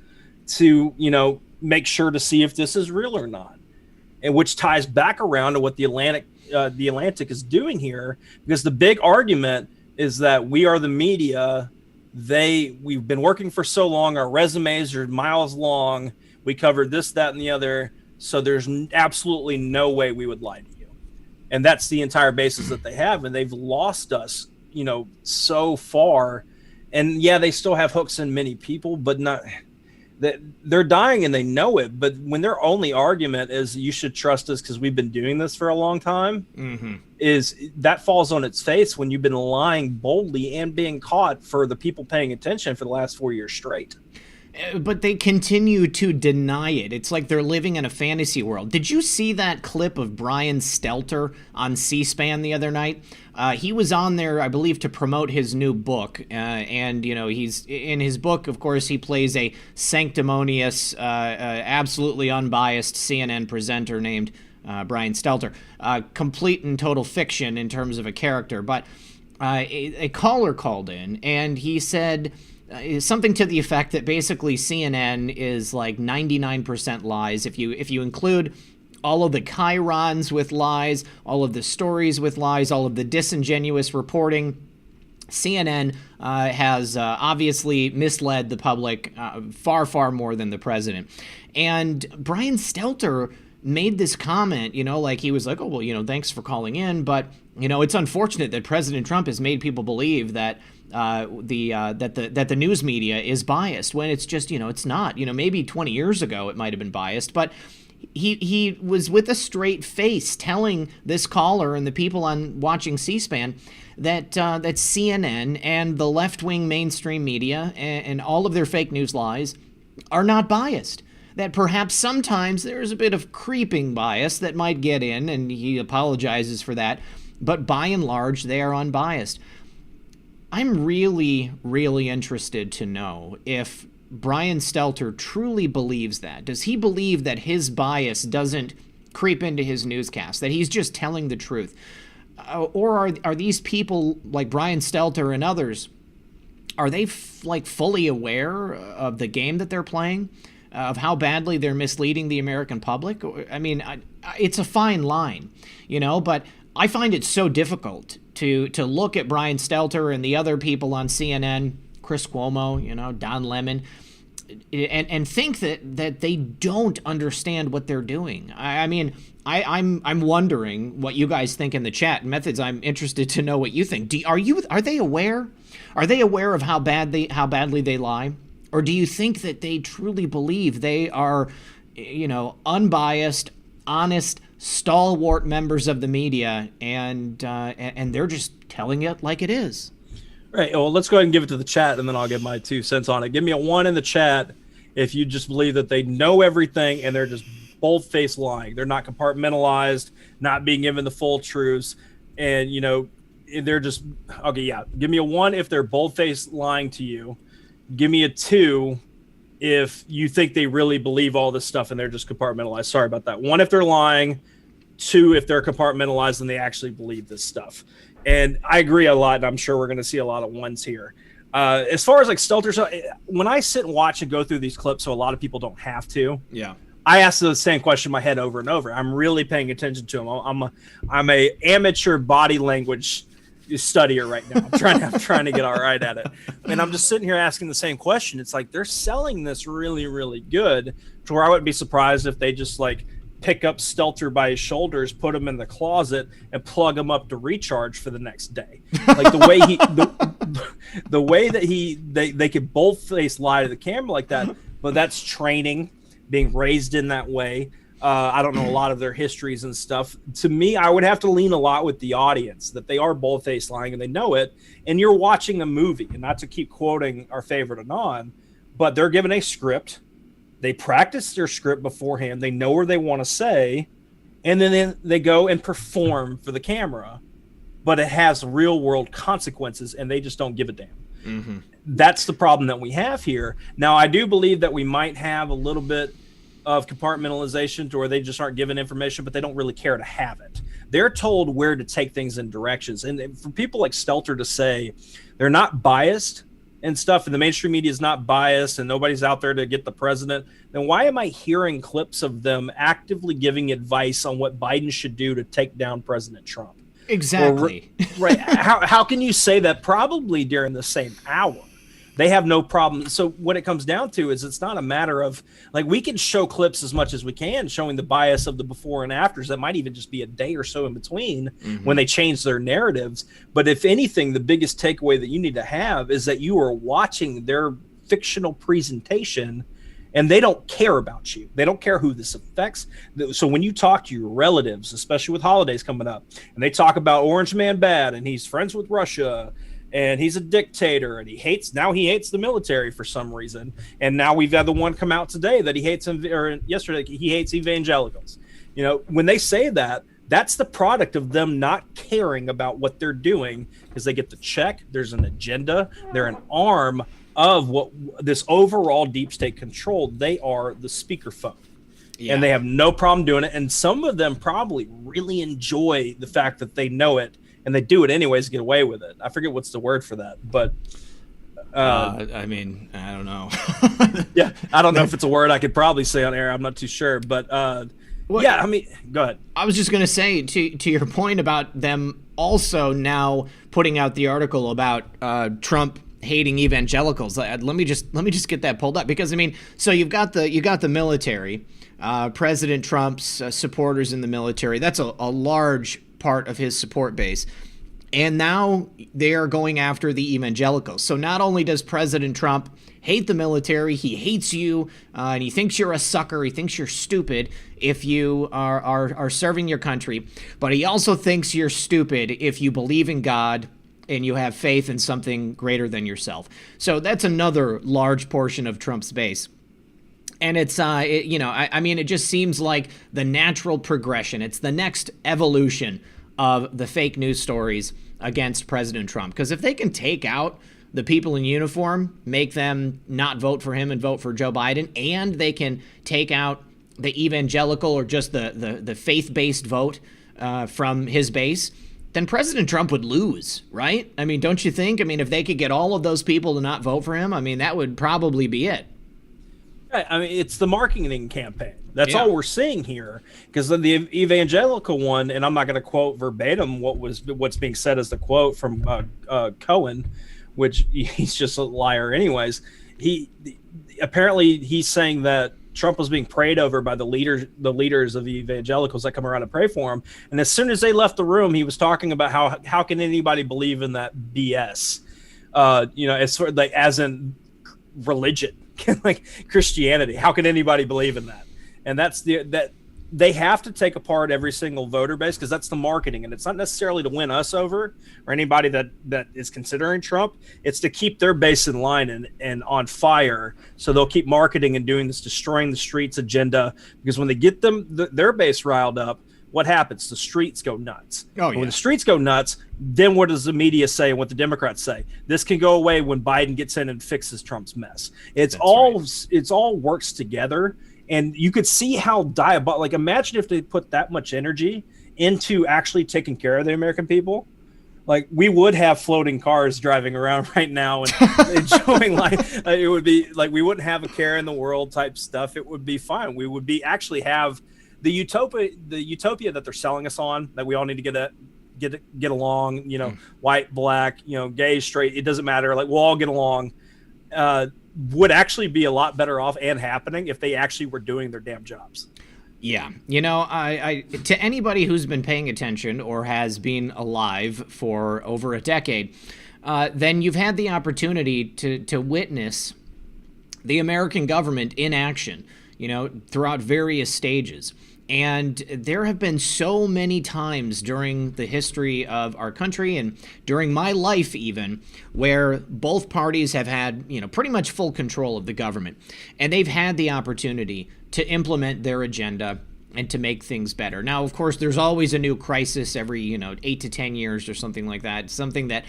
to, make sure to see if this is real or not. And which ties back around to what the Atlantic the Atlantic is doing here, because the big argument is that we are the media. We've been working for so long. Our resumes are miles long. We covered this, that, and the other. So there's absolutely no way we would lie to you. And that's the entire basis that they have. And they've lost us, so far. And yeah, they still have hooks in many people, but not that they're dying and they know it. But when their only argument is you should trust us because we've been doing this for a long time, is that falls on its face when you've been lying boldly and being caught for the people paying attention for the last 4 years straight. But they continue to deny it. It's like they're living in a fantasy world. Did you see that clip of Brian Stelter on C-SPAN the other night? He was on there, I believe, to promote his new book. And, he's in his book, of course, he plays a sanctimonious, absolutely unbiased CNN presenter named Brian Stelter. Complete and total fiction in terms of a character. But a caller called in, and he said something to the effect that basically CNN is like 99% lies. If you include all of the chyrons with lies, all of the stories with lies, all of the disingenuous reporting, CNN has obviously misled the public far, far more than the president. And Brian Stelter made this comment, like he was like, oh, well, thanks for calling in, but, it's unfortunate that President Trump has made people believe that that the news media is biased, when it's just, it's not. Maybe 20 years ago it might have been biased, but he was with a straight face telling this caller and the people watching C-SPAN that CNN and the left-wing mainstream media and all of their fake news lies are not biased. That perhaps sometimes there's a bit of creeping bias that might get in, and he apologizes for that, but by and large they are unbiased. I'm really, really interested to know if Brian Stelter truly believes that. Does he believe that his bias doesn't creep into his newscast, that he's just telling the truth? Or are these people like Brian Stelter and others, are they fully aware of the game that they're playing, of how badly they're misleading the American public? I mean, it's a fine line, but I find it so difficult to look at Brian Stelter and the other people on CNN, Chris Cuomo, Don Lemon, and think that they don't understand what they're doing. I'm wondering what you guys think in the chat. Methods, I'm interested to know what you think. Are they aware? Are they aware of how badly they lie? Or do you think that they truly believe they are, unbiased, honest, stalwart members of the media, and they're just telling it like it is? Right. Well, let's go ahead and give it to the chat, and then I'll give my 2 cents on it. Give me a 1 in the chat if you just believe that they know everything and they're just bold-faced lying. They're not compartmentalized, not being given the full truths, and they're just okay. Yeah. Give me a 1 if they're bold-faced lying to you. Give me a 2 if you think they really believe all this stuff and they're just compartmentalized. Sorry about that. 1 if they're lying, 2 if they're compartmentalized and they actually believe this stuff. And I agree a lot, and I'm sure we're going to see a lot of 1s here. As far as like Stelter, when I sit and watch and go through these clips, so a lot of people don't have to. Yeah. I ask the same question in my head over and over. I'm really paying attention to them. I'm a amateur body language studier right now. I'm trying to get all right at it. And I'm just sitting here asking the same question. It's like they're selling this really, really good to where I wouldn't be surprised if they just like pick up Stelter by his shoulders, put him in the closet, and plug him up to recharge for the next day. Like the way the way that they could bold-faced lie to the camera like that, but that's training, being raised in that way. I don't know a lot of their histories and stuff. To me, I would have to lean a lot with the audience that they are bold-faced lying and they know it. And you're watching a movie, and not to keep quoting our favorite Anon, but they're given a script. They practice their script beforehand. They know where they want to say, and then they go and perform for the camera. But it has real-world consequences, and they just don't give a damn. Mm-hmm. That's the problem that we have here. Now, I do believe that we might have a little bit of compartmentalization to where they just aren't given information, but they don't really care to have it. They're told where to take things in directions. And for people like Stelter to say they're not biased, and stuff, and the mainstream media is not biased and nobody's out there to get the president, then why am I hearing clips of them actively giving advice on what Biden should do to take down President Trump? Exactly. Right. How can you say that probably during the same hour? They have no problem. So what it comes down to is it's not a matter of like, we can show clips as much as we can showing the bias of the before and afters. That might even just be a day or so in between when they change their narratives. But if anything, the biggest takeaway that you need to have is that you are watching their fictional presentation and they don't care about you. They don't care who this affects. So when you talk to your relatives, especially with holidays coming up, and they talk about Orange Man bad and he's friends with Russia and he's a dictator and he hates the military for some reason. And now we've had the one come out today that he hates or yesterday he hates evangelicals. You know, when they say that, that's the product of them not caring about what they're doing because they get the check. There's an agenda. They're an arm of what this overall deep state control. They are the speakerphone. Yeah. And they have no problem doing it. And some of them probably really enjoy the fact that they know it. And they do it anyways to get away with it. I forget what's the word for that, but I mean, I don't know. Yeah, I don't know if it's a word I could probably say on air. I'm not too sure, but yeah, I mean, go ahead. I was just going to say to your point about them also now putting out the article about Trump hating evangelicals. Let me just get that pulled up because I mean, so you got the military, President Trump's supporters in the military. That's a large part of his support base. And now they are going after the evangelicals. So not only does President Trump hate the military, he hates you, and he thinks you're a sucker, he thinks you're stupid if you are serving your country, but he also thinks you're stupid if you believe in God and you have faith in something greater than yourself. So that's another large portion of Trump's base. And it's, I mean, it just seems like the natural progression. It's the next evolution of the fake news stories against President Trump. Because if they can take out the people in uniform, make them not vote for him and vote for Joe Biden, and they can take out the evangelical or just the faith-based vote from his base, then President Trump would lose, right? I mean, don't you think? I mean, if they could get all of those people to not vote for him, I mean, that would probably be it. I mean, it's the marketing campaign. That's all we're seeing here. Because the evangelical one, and I'm not going to quote verbatim what's being said as the quote from Cohen, which he's just a liar anyways. Apparently he's saying that Trump was being prayed over by the leaders of the evangelicals that come around to pray for him. And as soon as they left the room, he was talking about how can anybody believe in that BS? It's sort of like as in religion. Like Christianity, how can anybody believe in that? And that they have to take apart every single voter base because that's the marketing, and it's not necessarily to win us over or anybody that is considering Trump. It's to keep their base in line and on fire, so they'll keep marketing and doing this destroying the streets agenda. Because when they get their base riled up, what happens? The streets go nuts. Oh, yeah. When the streets go nuts, then what does the media say and what the Democrats say? This can go away when Biden gets in and fixes Trump's mess. It's all works together. And you could see how like imagine if they put that much energy into actually taking care of the American people. Like we would have floating cars driving around right now and enjoying life. It would be like we wouldn't have a care in the world type stuff. It would be fine. We would actually have the utopia that they're selling us on, that we all need to get along, white, black, gay, straight, it doesn't matter. Like we'll all get along, would actually be a lot better off and happening if they actually were doing their damn jobs. Yeah. I to anybody who's been paying attention or has been alive for over a decade, then you've had the opportunity to witness the American government in action, throughout various stages. And there have been so many times during the history of our country and during my life even where both parties have had, pretty much full control of the government. And they've had the opportunity to implement their agenda and to make things better. Now, of course, there's always a new crisis every, 8 to 10 years or something like that. Something that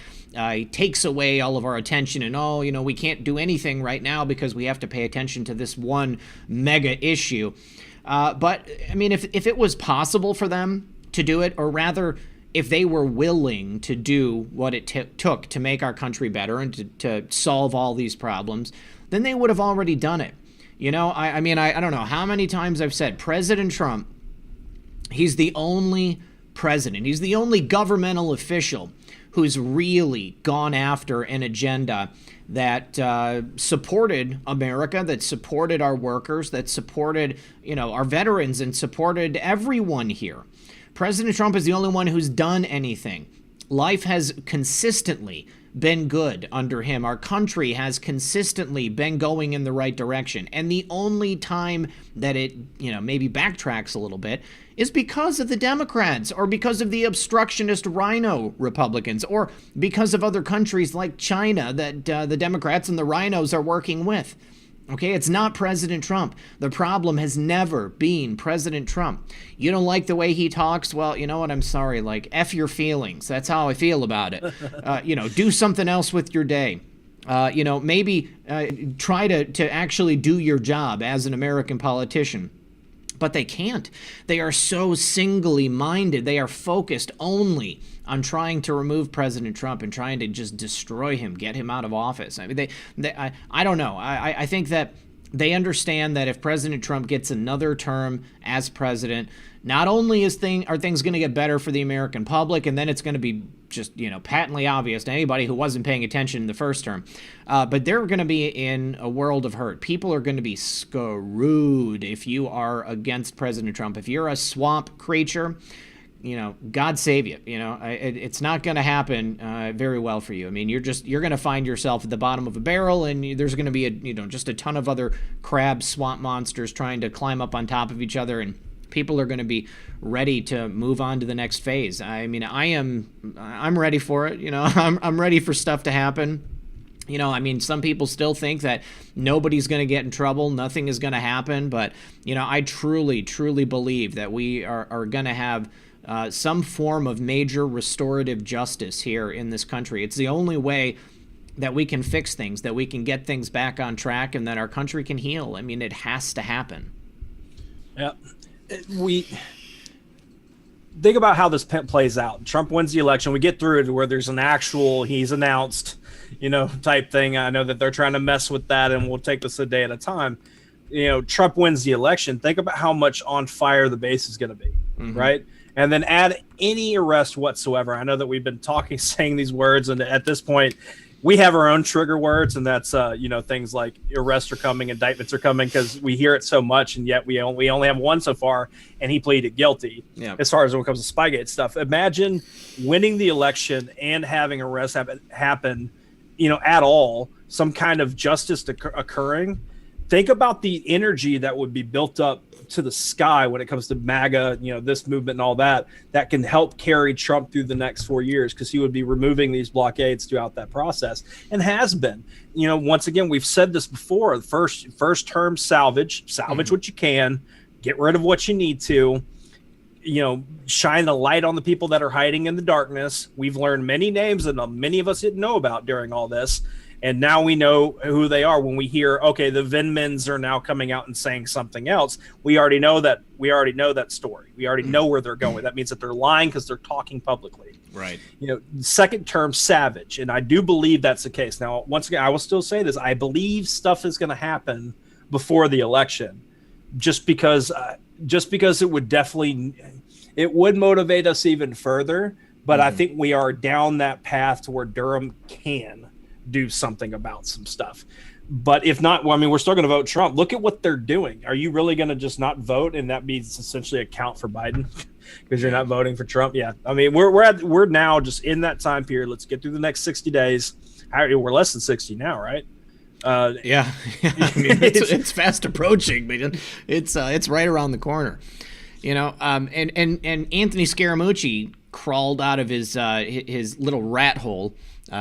takes away all of our attention and, we can't do anything right now because we have to pay attention to this one mega issue. But I mean, if it was possible for them to do it, or rather, if they were willing to do what it took to make our country better and to solve all these problems, then they would have already done it. I mean, I don't know how many times I've said President Trump, he's the only president, he's the only governmental official who's really gone after an agenda that supported America, that supported our workers, that supported, our veterans and supported everyone here. President Trump is the only one who's done anything. Life has consistently been good under him. Our country has consistently been going in the right direction. And the only time that it, maybe backtracks a little bit is because of the Democrats, or because of the obstructionist rhino Republicans, or because of other countries like China that the Democrats and the rhinos are working with. Okay, it's not President Trump. The problem has never been President Trump. You don't like the way he talks? Well, you know what? I'm sorry. Like, F your feelings. That's how I feel about it. Do something else with your day. Maybe try to actually do your job as an American politician. But they can't. They are so singly minded. They are focused only on trying to remove President Trump and trying to just destroy him, get him out of office. I mean, I don't know. I think that they understand that if President Trump gets another term as president, not only are things going to get better for the American public, and then it's going to be just, patently obvious to anybody who wasn't paying attention in the first term, but they're going to be in a world of hurt. People are going to be screwed if you are against President Trump. If you're a swamp creature, God save you. It's not going to happen very well for you. I mean, you're going to find yourself at the bottom of a barrel, and there's going to be just a ton of other crab swamp monsters trying to climb up on top of each other, and people are going to be ready to move on to the next phase. I mean, I'm ready for it. I'm ready for stuff to happen. I mean, some people still think that nobody's going to get in trouble, nothing is going to happen, but I truly, truly believe that we are going to have some form of major restorative justice here in this country. It's the only way that we can fix things, that we can get things back on track, and that our country can heal. I mean, it has to happen. Yeah. We think about how this plays out. Trump wins the election. We get through it where there's an actual, he's announced, type thing. I know that they're trying to mess with that, and we'll take this a day at a time. Trump wins the election. Think about how much on fire the base is going to be, right? And then add any arrest whatsoever. I know that we've been saying these words, and at this point, we have our own trigger words, and that's things like arrests are coming, indictments are coming, because we hear it so much, and yet we only have one so far, and he pleaded guilty. Yeah. As far as when it comes to Spygate stuff, imagine winning the election and having arrests happen, at all, some kind of justice occurring. Think about the energy that would be built up to the sky when it comes to MAGA, this movement and all that can help carry Trump through the next 4 years, because he would be removing these blockades throughout that process, and has been. Once again, we've said this before, first term salvage what you can, get rid of what you need to, shine the light on the people that are hiding in the darkness. We've learned many names that many of us didn't know about during all this. And now we know who they are. When we hear, okay, the Venmans are now coming out and saying something else, we already know that story. We already know where they're going. That means that they're lying because they're talking publicly. Right. Second term savage. And I do believe that's the case. Now, once again, I will still say this. I believe stuff is going to happen before the election, just because it would motivate us even further. But I think we are down that path to where Durham can do something about some stuff. But if not, we're still going to vote Trump. Look at what they're doing. Are you really going to just not vote, and that means essentially a count for Biden because you're not voting for Trump? Yeah, I mean, we're now just in that time period. Let's get through the next 60 days. We're less than 60 now, right? Yeah. I mean, it's fast approaching, but it's right around the corner. And Anthony Scaramucci crawled out of his little rat hole.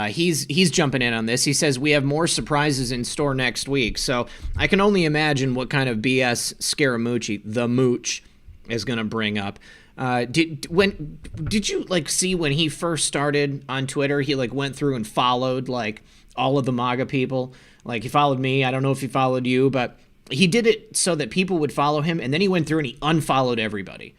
He's jumping in on this. He says we have more surprises in store next week. So I can only imagine what kind of BS Scaramucci, the mooch, is going to bring up. Did you see when he first started on Twitter? He went through and followed all of the MAGA people. He followed me. I don't know if he followed you, but he did it so that people would follow him, and then he went through and he unfollowed everybody.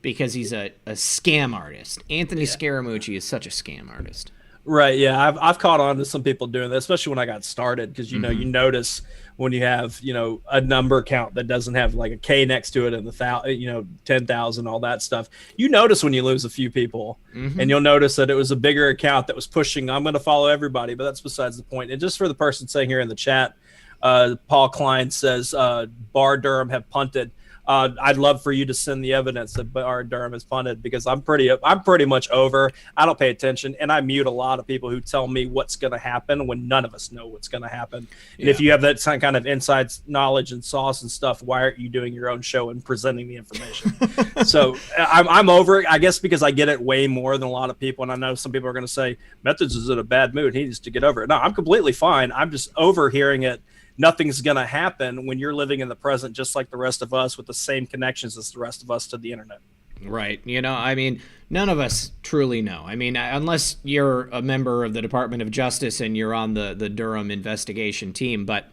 because he's a scam artist. Anthony Scaramucci is such a scam artist. Right. Yeah. I've caught on to some people doing that, especially when I got started, because, you know, you notice when you have, you know, a number count that doesn't have like a K next to it and you know, 10,000, all that stuff. You notice when you lose a few people, and you'll notice that it was a bigger account that was pushing, I'm going to follow everybody, but that's besides the point. And just for the person saying here in the chat, Paul Klein says, Bar Durham have punted. I'd love for you to send the evidence that Bar Durham is punted, because I'm pretty much over. I don't pay attention, and I mute a lot of people who tell me what's going to happen when none of us know what's going to happen. And if you have that kind of inside knowledge and sauce and stuff, why aren't you doing your own show and presenting the information? So I'm over it, I guess, because I get it way more than a lot of people. And I know some people are going to say Methods is in a bad mood, he needs to get over it. No, I'm completely fine. I'm just overhearing it. Nothing's going to happen when you're living in the present, just like the rest of us, with the same connections as the rest of us to the internet. Right. You know, I mean, none of us truly know. I mean, unless you're a member of the Department of Justice and you're on the Durham investigation team. But,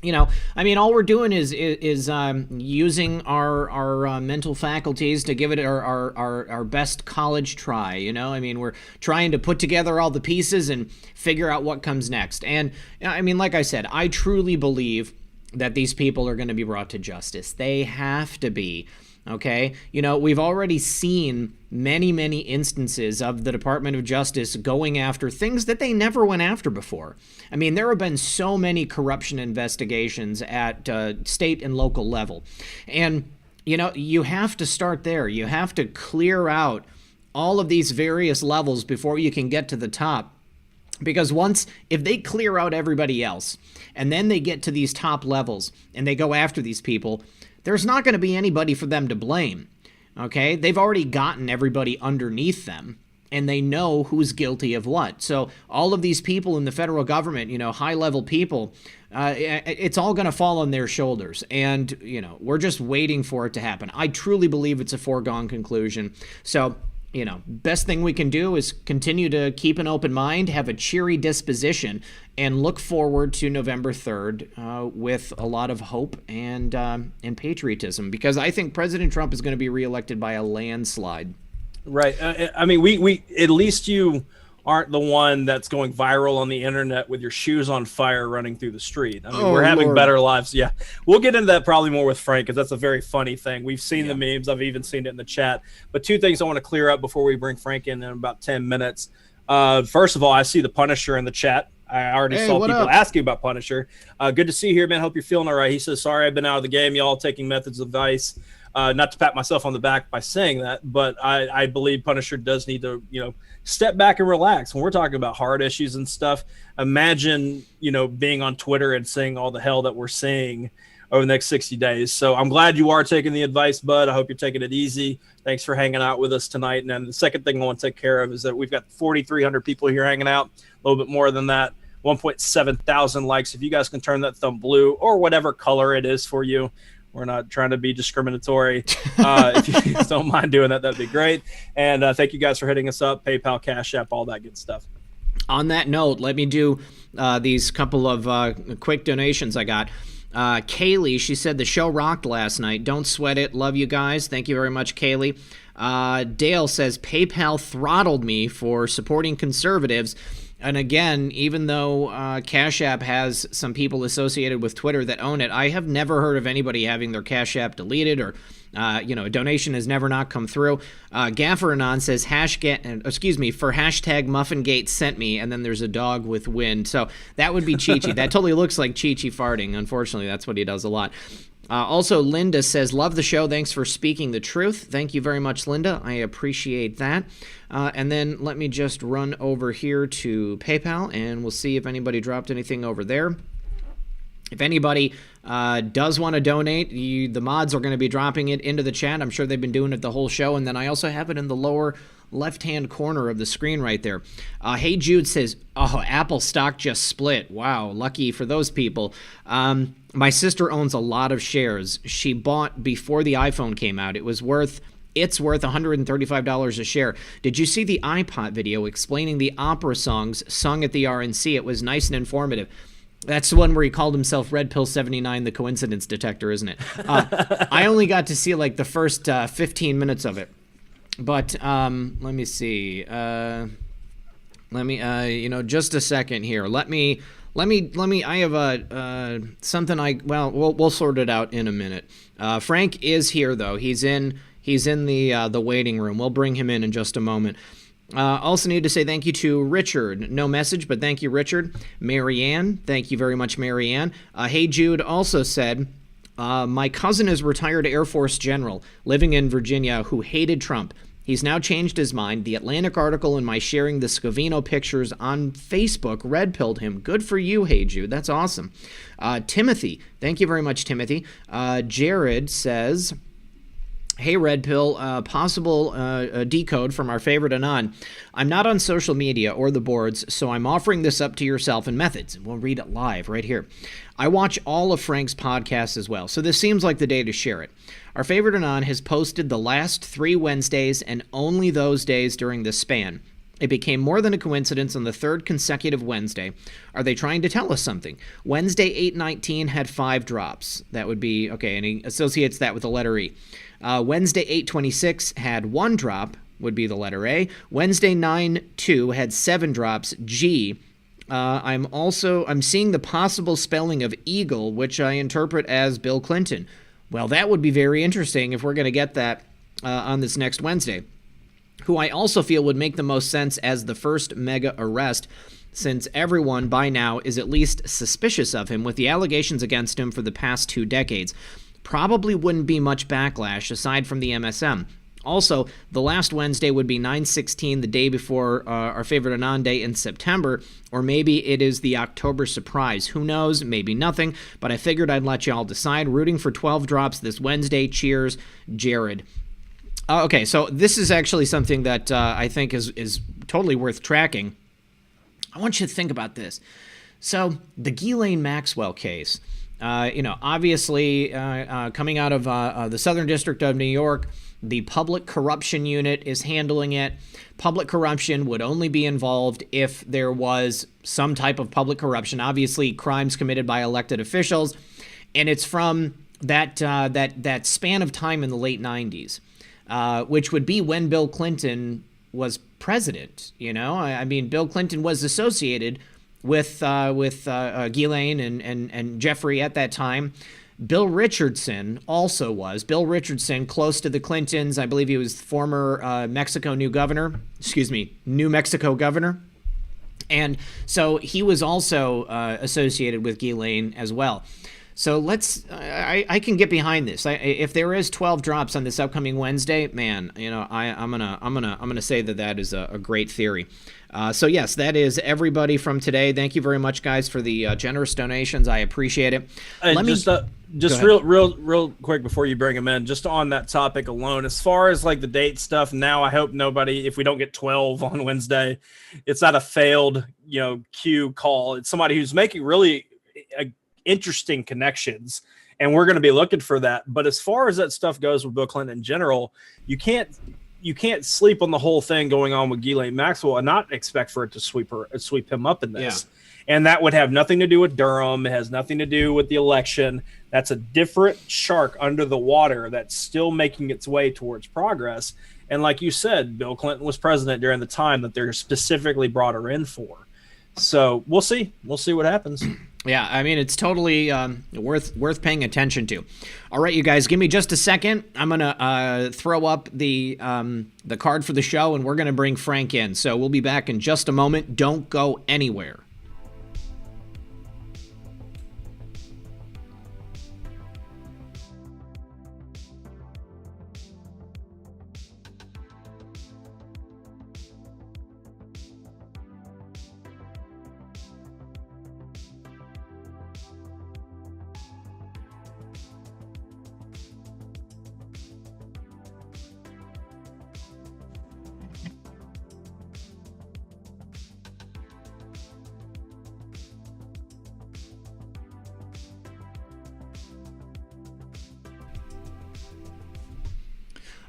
you know, I mean, all we're doing is using our mental faculties to give it our best college try. You know, I mean, we're trying to put together all the pieces and figure out what comes next. And I mean, like I said, I truly believe that these people are going to be brought to justice. They have to be. Okay, you know, we've already seen many instances of the Department of Justice going after things that they never went after before. I mean, there have been so many corruption investigations at state and local level. And, you know, you have to start there. You have to clear out all of these various levels before you can get to the top. Because if they clear out everybody else, and then they get to these top levels, and they go after these people, there's not going to be anybody for them to blame, okay? They've already gotten everybody underneath them, and they know who's guilty of what. So all of these people in the federal government, you know, high-level people, it's all going to fall on their shoulders. And, you know, we're just waiting for it to happen. I truly believe it's a foregone conclusion. So, you know, best thing we can do is continue to keep an open mind, have a cheery disposition, and look forward to November 3rd with a lot of hope and patriotism, because I think President Trump is going to be reelected by a landslide. Right. I mean, we at least you aren't the one that's going viral on the internet with your shoes on fire running through the street. I mean, we're having better lives. Yeah. We'll get into that probably more with Frank, because that's a very funny thing. We've seen the memes. I've even seen it in the chat. But two things I want to clear up before we bring Frank in about 10 minutes. First of all, I see the Punisher in the chat. I already saw people asking about Punisher. Good to see you here, man. Hope you're feeling all right. He says, sorry, I've been out of the game. Y'all taking Methods advice. Not to pat myself on the back by saying that, but I believe Punisher does need to, you know, step back and relax. When we're talking about hard issues and stuff, imagine, you know, being on Twitter and seeing all the hell that we're seeing over the next 60 days. So I'm glad you are taking the advice, bud. I hope you're taking it easy. Thanks for hanging out with us tonight. And then the second thing I want to take care of is that we've got 4,300 people here hanging out, a little bit more than that, 1.7 thousand likes. If you guys can turn that thumb blue or whatever color it is for you, we're not trying to be discriminatory. If you guys don't mind doing that, that'd be great. And thank you guys for hitting us up, PayPal, Cash App, all that good stuff. On that note, let me do these couple of quick donations I got. Kaylee, she said the show rocked last night. Don't sweat it. Love you guys. Thank you very much, Kaylee. Dale says PayPal throttled me for supporting conservatives. And again, even though Cash App has some people associated with Twitter that own it, I have never heard of anybody having their Cash App deleted, or you know, a donation has never not come through. Gaffer Anon says for hashtag Muffingate sent me, and then there's a dog with wind. So that would be Chi-Chi. That totally looks like Chi-Chi farting. Unfortunately, that's what he does a lot. Also, Linda says, love the show. Thanks for speaking the truth. Thank you very much, Linda. I appreciate that. And then let me just run over here to PayPal, and we'll see if anybody dropped anything over there. If anybody does want to donate, the mods are going to be dropping it into the chat. I'm sure they've been doing it the whole show. And then I also have it in the lower left-hand corner of the screen right there. Hey Jude says, oh, Apple stock just split. Wow, lucky for those people. My sister owns a lot of shares. She bought before the iPhone came out. It's worth $135 a share. Did you see the iPod video explaining the opera songs sung at the RNC? It was nice and informative. That's the one where he called himself Red Pill 79, the coincidence detector, isn't it? I only got to see like the first 15 minutes of it. But let me see. Let me, just a second here. Let me. I have something. We'll sort it out in a minute. Frank is here though. He's in the waiting room. We'll bring him in just a moment. Also need to say thank you to Richard. No message, but thank you, Richard. Marianne, thank you very much, Marianne. Hey Jude also said, my cousin is retired Air Force general living in Virginia who hated Trump. He's now changed his mind. The Atlantic article and my sharing the Scavino pictures on Facebook red-pilled him. Good for you, Hey Jude. That's awesome. Timothy, thank you very much, Timothy. Jared says, hey, Red Pill, possible decode from our favorite Anon. I'm not on social media or the boards, so I'm offering this up to yourself and methods. We'll read it live right here. I watch all of Frank's podcasts as well, so this seems like the day to share it. Our favorite Anon has posted the last 3 Wednesdays and only those days during this span. It became more than a coincidence on the 3rd consecutive Wednesday. Are they trying to tell us something? Wednesday 8/19 had 5 drops. That would be, okay, and he associates that with the letter E. Wednesday 8/26 had 1 drop, would be the letter A. Wednesday 9/2 had 7 drops, G. I'm seeing the possible spelling of eagle, which I interpret as Bill Clinton. Well, that would be very interesting if we're going to get that on this next Wednesday. Who I also feel would make the most sense as the first mega arrest, since everyone by now is at least suspicious of him with the allegations against him for the past 2 decades. Probably wouldn't be much backlash aside from the MSM. Also, the last Wednesday would be 9/16, the day before our favorite Anon Day in September, or maybe it is the October surprise. Who knows? Maybe nothing, but I figured I'd let y'all decide. Rooting for 12 drops this Wednesday. Cheers, Jared. Okay, so this is actually something that I think is totally worth tracking. I want you to think about this. So, the Ghislaine Maxwell case, obviously coming out of the Southern District of New York, the Public Corruption Unit is handling it. Public corruption would only be involved if there was some type of public corruption, obviously crimes committed by elected officials, and it's from that span of time in the late 90s. Which would be when Bill Clinton was president. I mean, Bill Clinton was associated with Ghislaine and Jeffrey at that time. Bill Richardson also was. Bill Richardson, close to the Clintons. I believe he was former New Mexico governor. And so he was also associated with Ghislaine as well. So I can get behind this. If there is 12 drops on this upcoming Wednesday, man, I'm gonna say that is a great theory. So yes, that is everybody from today. Thank you very much, guys, for the generous donations. I appreciate it. Just real quick before you bring them in, just on that topic alone, as far as like the date stuff. Now, I hope nobody, if we don't get 12 on Wednesday, it's not a failed Q call. It's somebody who's making really interesting connections, and we're going to be looking for that. But as far as that stuff goes with Bill Clinton in general, you can't sleep on the whole thing going on with Ghislaine Maxwell and not expect for it to sweep him up in this. Yeah. And that would have nothing to do with Durham. It has nothing to do with the election. That's a different shark under the water that's still making its way towards progress. And like you said, Bill Clinton was president during the time that they're specifically brought her in for. So we'll see. We'll see what happens. Yeah, I mean, it's totally worth paying attention to. All right, you guys, give me just a second. I'm gonna throw up the card for the show, and we're gonna bring Frank in. So we'll be back in just a moment. Don't go anywhere.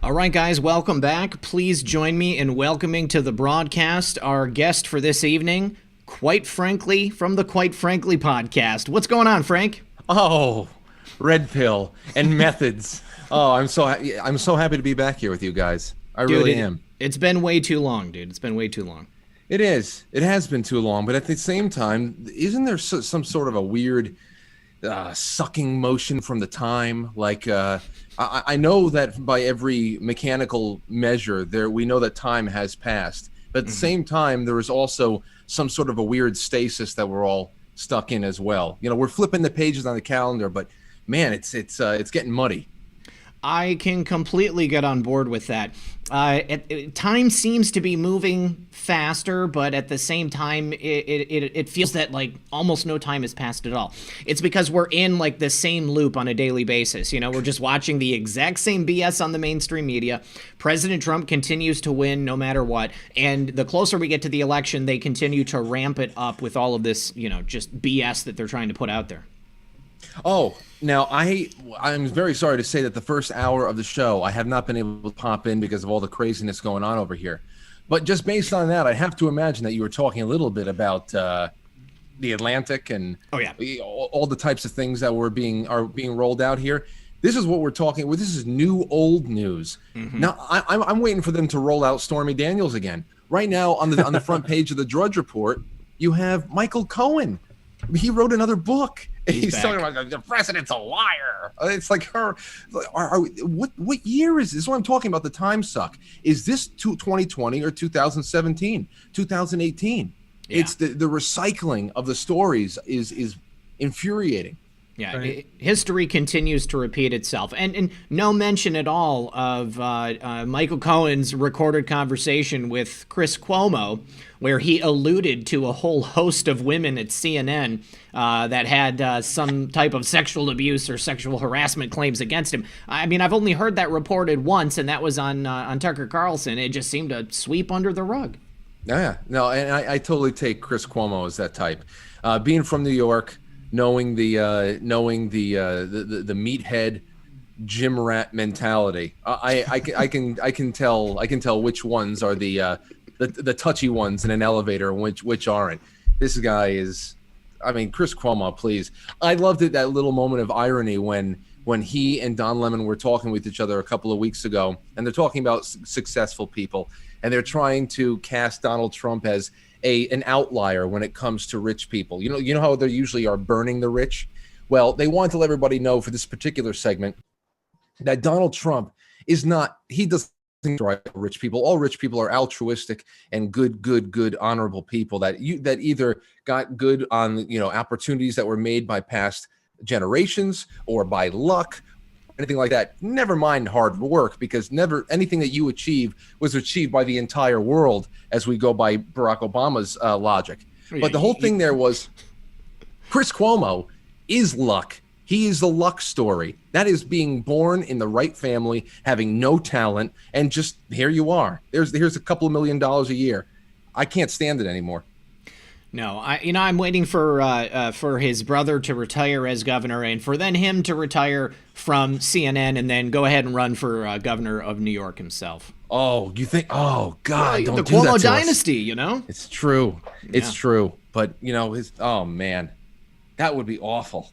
All right, guys, welcome back. Please join me in welcoming to the broadcast our guest for this evening, Quite Frankly from the Quite Frankly podcast. What's going on, Frank? Oh, red pill and methods. Oh, I'm so happy to be back here with you guys. I really am. It's been way too long, dude. It's been way too long. It is. It has been too long, but at the same time, isn't there some sort of a weird sucking motion from the time? Like I know that by every mechanical measure, we know that time has passed. But at the same time, there is also some sort of a weird stasis that we're all stuck in as well. You know, we're flipping the pages on the calendar, but man, it's getting muddy. I can completely get on board with that. Time seems to be moving faster, but at the same time, it feels that like almost no time has passed at all. It's because we're in like the same loop on a daily basis. You know, we're just watching the exact same BS on the mainstream media. President Trump continues to win no matter what. And the closer we get to the election, they continue to ramp it up with all of this, you know, just BS that they're trying to put out there. Oh, now I'm very sorry to say that the first hour of the show I have not been able to pop in because of all the craziness going on over here. But just based on that, I have to imagine that you were talking a little bit about the Atlantic and all the types of things that are being rolled out here. This is what we're talking about. This is new old news. Mm-hmm. Now I'm waiting for them to roll out Stormy Daniels again. Right now on the front page of the Drudge Report, you have Michael Cohen. He wrote another book. He's talking about the president's a liar. It's like what year is this? This is what I'm talking about. The time suck. Is this 2020 or 2017, 2018? Yeah. It's the recycling of the stories is infuriating. Yeah, right. History continues to repeat itself. And no mention at all of Michael Cohen's recorded conversation with Chris Cuomo, where he alluded to a whole host of women at CNN that had some type of sexual abuse or sexual harassment claims against him. I mean, I've only heard that reported once, and that was on Tucker Carlson. It just seemed to sweep under the rug. Yeah, no, and I totally take Chris Cuomo as that type. Being from New York, knowing the meathead gym rat mentality, I can tell which ones are the touchy ones in an elevator and which aren't. This guy is, I mean, Chris Cuomo, please. I loved that little moment of irony when he and Don Lemon were talking with each other a couple of weeks ago, and they're talking about successful people, and they're trying to cast Donald Trump as an outlier when it comes to rich people. You know how they usually are burning the rich? Well, they want to let everybody know for this particular segment that Donald Trump is not, he doesn't drive rich people. All rich people are altruistic and good, honorable people that either got good on, opportunities that were made by past generations or by luck, anything like that. Never mind hard work, because never anything that you achieve was achieved by the entire world, as we go by Barack Obama's logic. But the whole thing there was Chris Cuomo is luck. He is the luck story. That is being born in the right family, having no talent, and just here you are. Here's a couple of $1 million a year. I can't stand it anymore. No, I'm waiting for his brother to retire as governor, and for then him to retire from CNN and then go ahead and run for governor of New York himself. Oh, you think? Oh God, don't the do that Cuomo to dynasty, us. It's true. It's true. But oh man, that would be awful.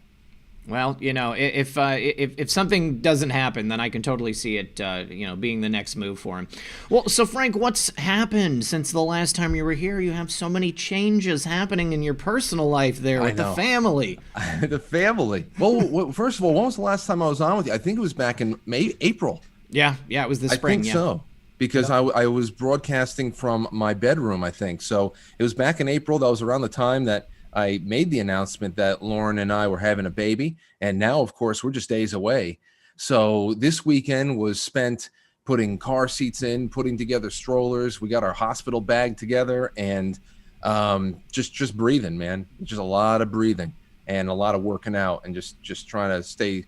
Well, if something doesn't happen, then I can totally see it, being the next move for him. Well, so Frank, what's happened since the last time you were here? You have so many changes happening in your personal life there with the family. The family. Well, first of all, when was the last time I was on with you? I think it was back in April. Yeah, it was this spring. I think so. Because I was broadcasting from my bedroom, I think. So it was back in April. That was around the time that I made the announcement that Lauren and I were having a baby. And now, of course, we're just days away. So this weekend was spent putting car seats in, putting together strollers. We got our hospital bag together, and just breathing, man. Just a lot of breathing and a lot of working out, and just trying to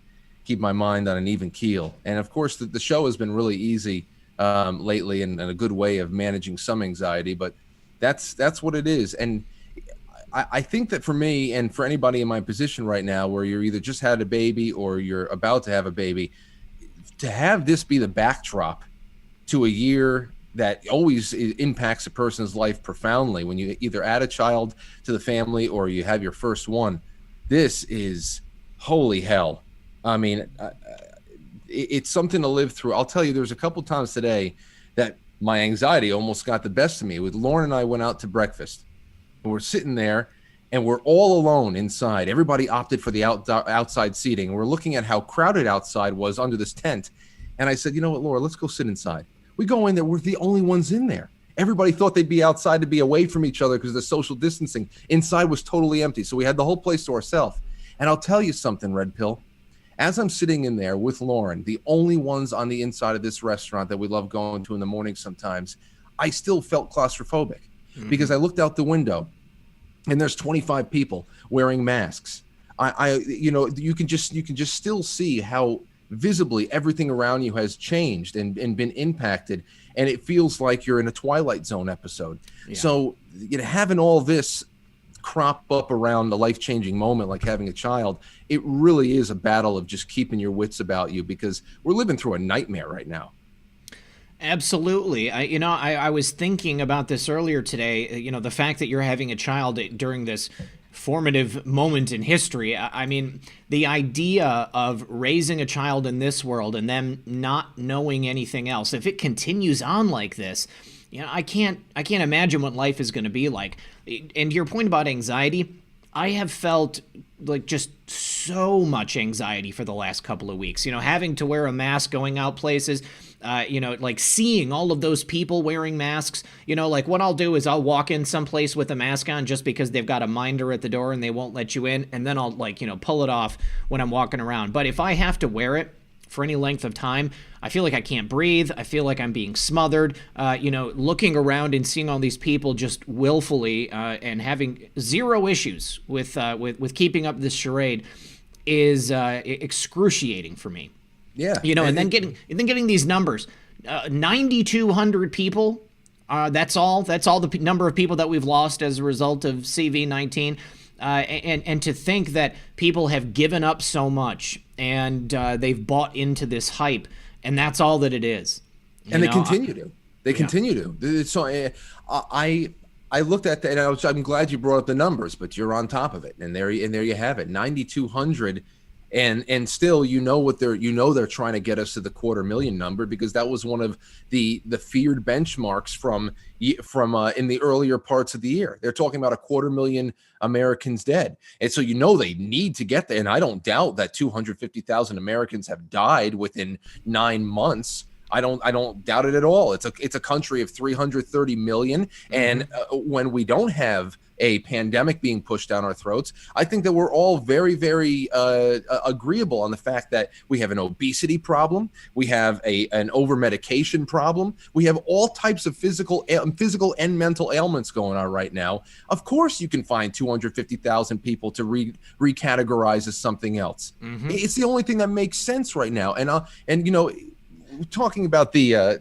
keep my mind on an even keel. And of course, the show has been really easy lately, and a good way of managing some anxiety. But that's what it is. And I think that for me and for anybody in my position right now, where you're either just had a baby or you're about to have a baby, to have this be the backdrop to a year that always impacts a person's life profoundly when you either add a child to the family or you have your first one. This is holy hell. I mean, it's something to live through. I'll tell you, there's a couple times today that my anxiety almost got the best of me. With Lauren and I went out to breakfast, and we're sitting there, and we're all alone inside. Everybody opted for the outside seating. We're looking at how crowded outside was under this tent. And I said, you know what, Laura, let's go sit inside. We go in there. We're the only ones in there. Everybody thought they'd be outside to be away from each other because of the social distancing. Inside was totally empty. So we had the whole place to ourselves. And I'll tell you something, Red Pill. As I'm sitting in there with Lauren, the only ones on the inside of this restaurant that we love going to in the morning sometimes, I still felt claustrophobic because I looked out the window and there's 25 people wearing masks. You can just still see how visibly everything around you has changed and been impacted, and it feels like you're in a Twilight Zone episode. Yeah. So having all this crop up around the life-changing moment like having a child, it really is a battle of just keeping your wits about you because we're living through a nightmare right now. Absolutely. I was thinking about this earlier today, the fact that you're having a child during this formative moment in history. I mean, the idea of raising a child in this world and them not knowing anything else, if it continues on like this, I can't imagine what life is going to be like. And to your point about anxiety, I have felt like just so much anxiety for the last couple of weeks, having to wear a mask going out places, like seeing all of those people wearing masks, like what I'll do is I'll walk in someplace with a mask on just because they've got a minder at the door and they won't let you in. And then I'll pull it off when I'm walking around. But if I have to wear it for any length of time, I feel like I can't breathe. I feel like I'm being smothered. Looking around and seeing all these people just willfully and having zero issues with keeping up this charade is excruciating for me. Yeah, and then getting these numbers, 9,200 people. That's all the number of people that we've lost as a result of CV-19. And to think that people have given up so much and they've bought into this hype, and that's all that it is. They continue to. They continue to. So I looked at that, and I'm glad you brought up the numbers, but you're on top of it, and there you have it, 9,200. And still, they're trying to get us to the 250,000 number because that was one of the feared benchmarks from in the earlier parts of the year. They're talking about 250,000 Americans dead, and so they need to get there. And I don't doubt that 250,000 Americans have died within 9 months. I don't doubt it at all. It's a country of 330 million, and when we don't have a pandemic being pushed down our throats, I think that we're all very, very agreeable on the fact that we have an obesity problem, we have an over medication problem, we have all types of physical and mental ailments going on right now. Of course, you can find 250,000 people to recategorize as something else. It's the only thing that makes sense right now. Talking about the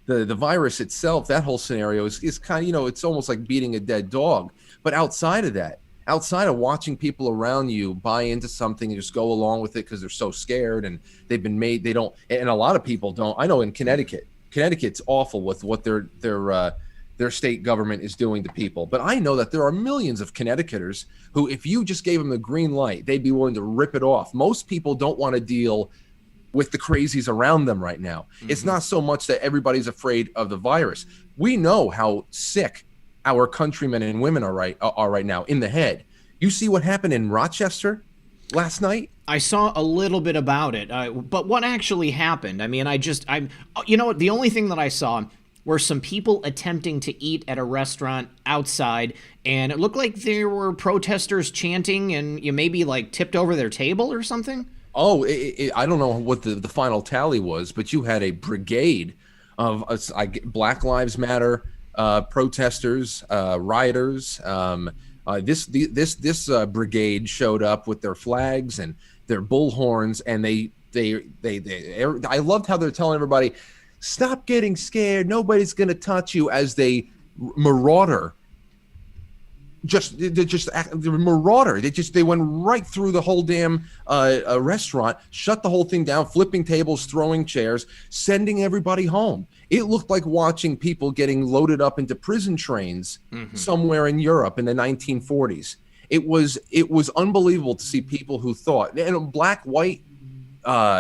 virus itself, that whole scenario is kind of, it's almost like beating a dead dog. But outside of that, outside of watching people around you buy into something and just go along with it because they're so scared and they've been made, they don't, and a lot of people don't. I know in Connecticut's awful with what their state government is doing to people. But I know that there are millions of Connecticuters who, if you just gave them the green light, they'd be willing to rip it off. Most people don't want to deal with the crazies around them right now. It's not so much that everybody's afraid of the virus. We know how sick our countrymen and women are right now in the head. You see what happened in Rochester last night? I saw a little bit about it, but what actually happened? I mean, the only thing that I saw were some people attempting to eat at a restaurant outside, and it looked like there were protesters chanting, and you maybe tipped over their table or something. Oh, I don't know what the final tally was, but you had a brigade of Black Lives Matter protesters, rioters. This brigade showed up with their flags and their bullhorns, and I loved how they're telling everybody, stop getting scared, nobody's going to touch you, as they marauder they're marauder. They went right through the whole damn restaurant, shut the whole thing down, flipping tables, throwing chairs, sending everybody home. It looked like watching people getting loaded up into prison trains somewhere in Europe in the 1940s. It was unbelievable to see people who thought, and black, white,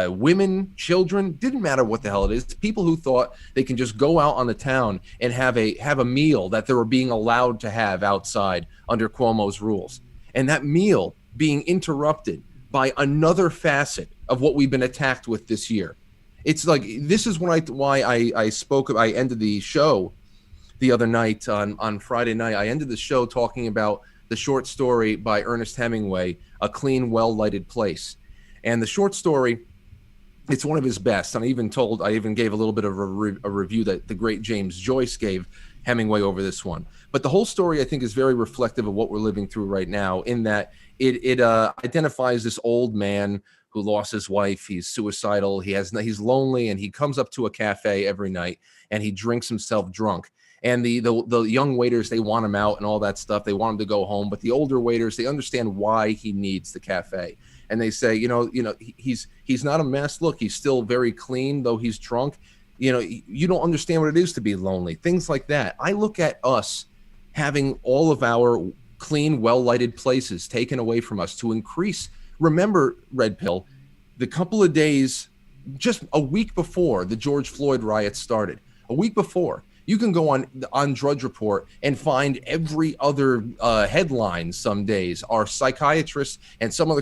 women, children, didn't matter what the hell it is. People who thought they can just go out on the town and have a meal that they were being allowed to have outside under Cuomo's rules, and that meal being interrupted by another facet of what we've been attacked with this year. It's like, this is why I ended the show the other night on Friday night. I ended the show talking about the short story by Ernest Hemingway, A Clean, Well-Lighted Place. And the short story, it's one of his best. And I even gave a little bit of a review that the great James Joyce gave Hemingway over this one. But the whole story, I think, is very reflective of what we're living through right now, in that it identifies this old man who lost his wife. He's suicidal. He's lonely, and he comes up to a cafe every night and he drinks himself drunk. And the young waiters, they want him out and all that stuff. They want him to go home. But the older waiters, they understand why he needs the cafe. And they say, he's not a mess. Look, he's still very clean, though he's drunk. You don't understand what it is to be lonely. Things like that. I look at us having all of our clean, well-lighted places taken away from us to increase. Remember, Red Pill, the couple of days, just a week before the George Floyd riots started, a week before, you can go on Drudge Report and find every other headline some days are psychiatrists and some other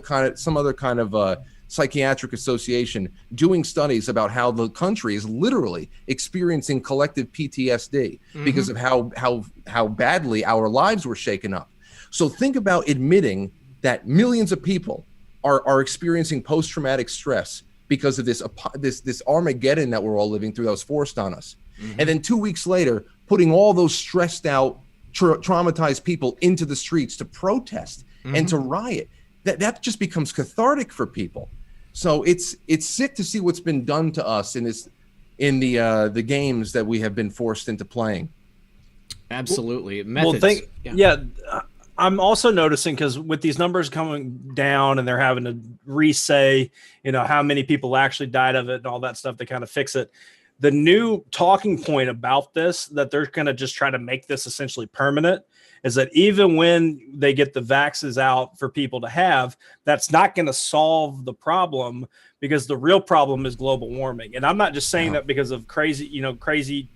kind of psychiatric association doing studies about how the country is literally experiencing collective PTSD because of how badly our lives were shaken up. So think about admitting that millions of people are experiencing post-traumatic stress because of this Armageddon that we're all living through that was forced on us. And then 2 weeks later, putting all those stressed out, traumatized people into the streets to protest and to riot. That just becomes cathartic for people. So it's sick to see what's been done to us in the games that we have been forced into playing. Absolutely. Methods. I'm also noticing, because with these numbers coming down and they're having to re-say, how many people actually died of it and all that stuff to kind of fix it. The new talking point about this, that they're going to just try to make this essentially permanent, is that even when they get the vaxes out for people to have, that's not going to solve the problem, because the real problem is global warming. And I'm not just saying that because of crazy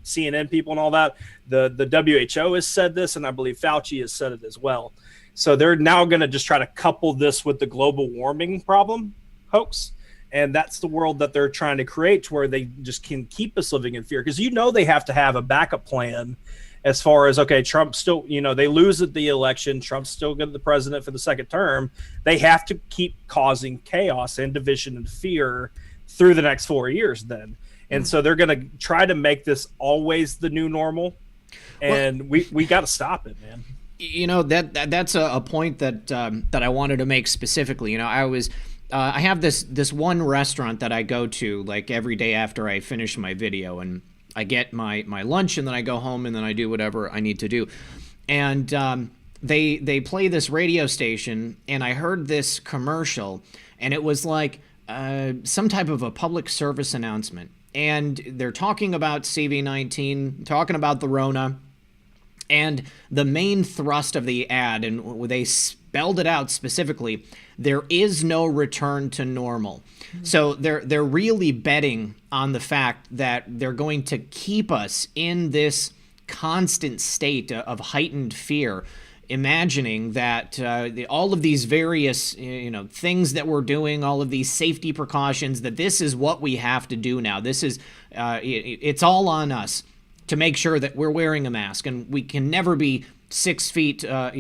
CNN people and all that. The WHO has said this, and I believe Fauci has said it as well. So they're now going to just try to couple this with the global warming problem hoax. And that's the world that they're trying to create, to where they just can keep us living in fear. Because they have to have a backup plan as far as, okay, Trump still, they lose at the election, Trump's still going to be the president for the second term. They have to keep causing chaos and division and fear through the next 4 years then. And so they're going to try to make this always the new normal. And we got to stop it, man. That's a point that I wanted to make specifically. I have this one restaurant that I go to like every day after I finish my video, and I get my lunch, and then I go home, and then I do whatever I need to do. And they play this radio station, and I heard this commercial, and it was like some type of a public service announcement. And they're talking about CV-19, talking about the Rona, and the main thrust of the ad, and they spelled it out specifically, there is no return to normal. So they're really betting on the fact that they're going to keep us in this constant state of heightened fear, imagining that all of these various things that we're doing, all of these safety precautions, that this is what we have to do now. This is it's all on us to make sure that we're wearing a mask, and we can never be 6 feet, less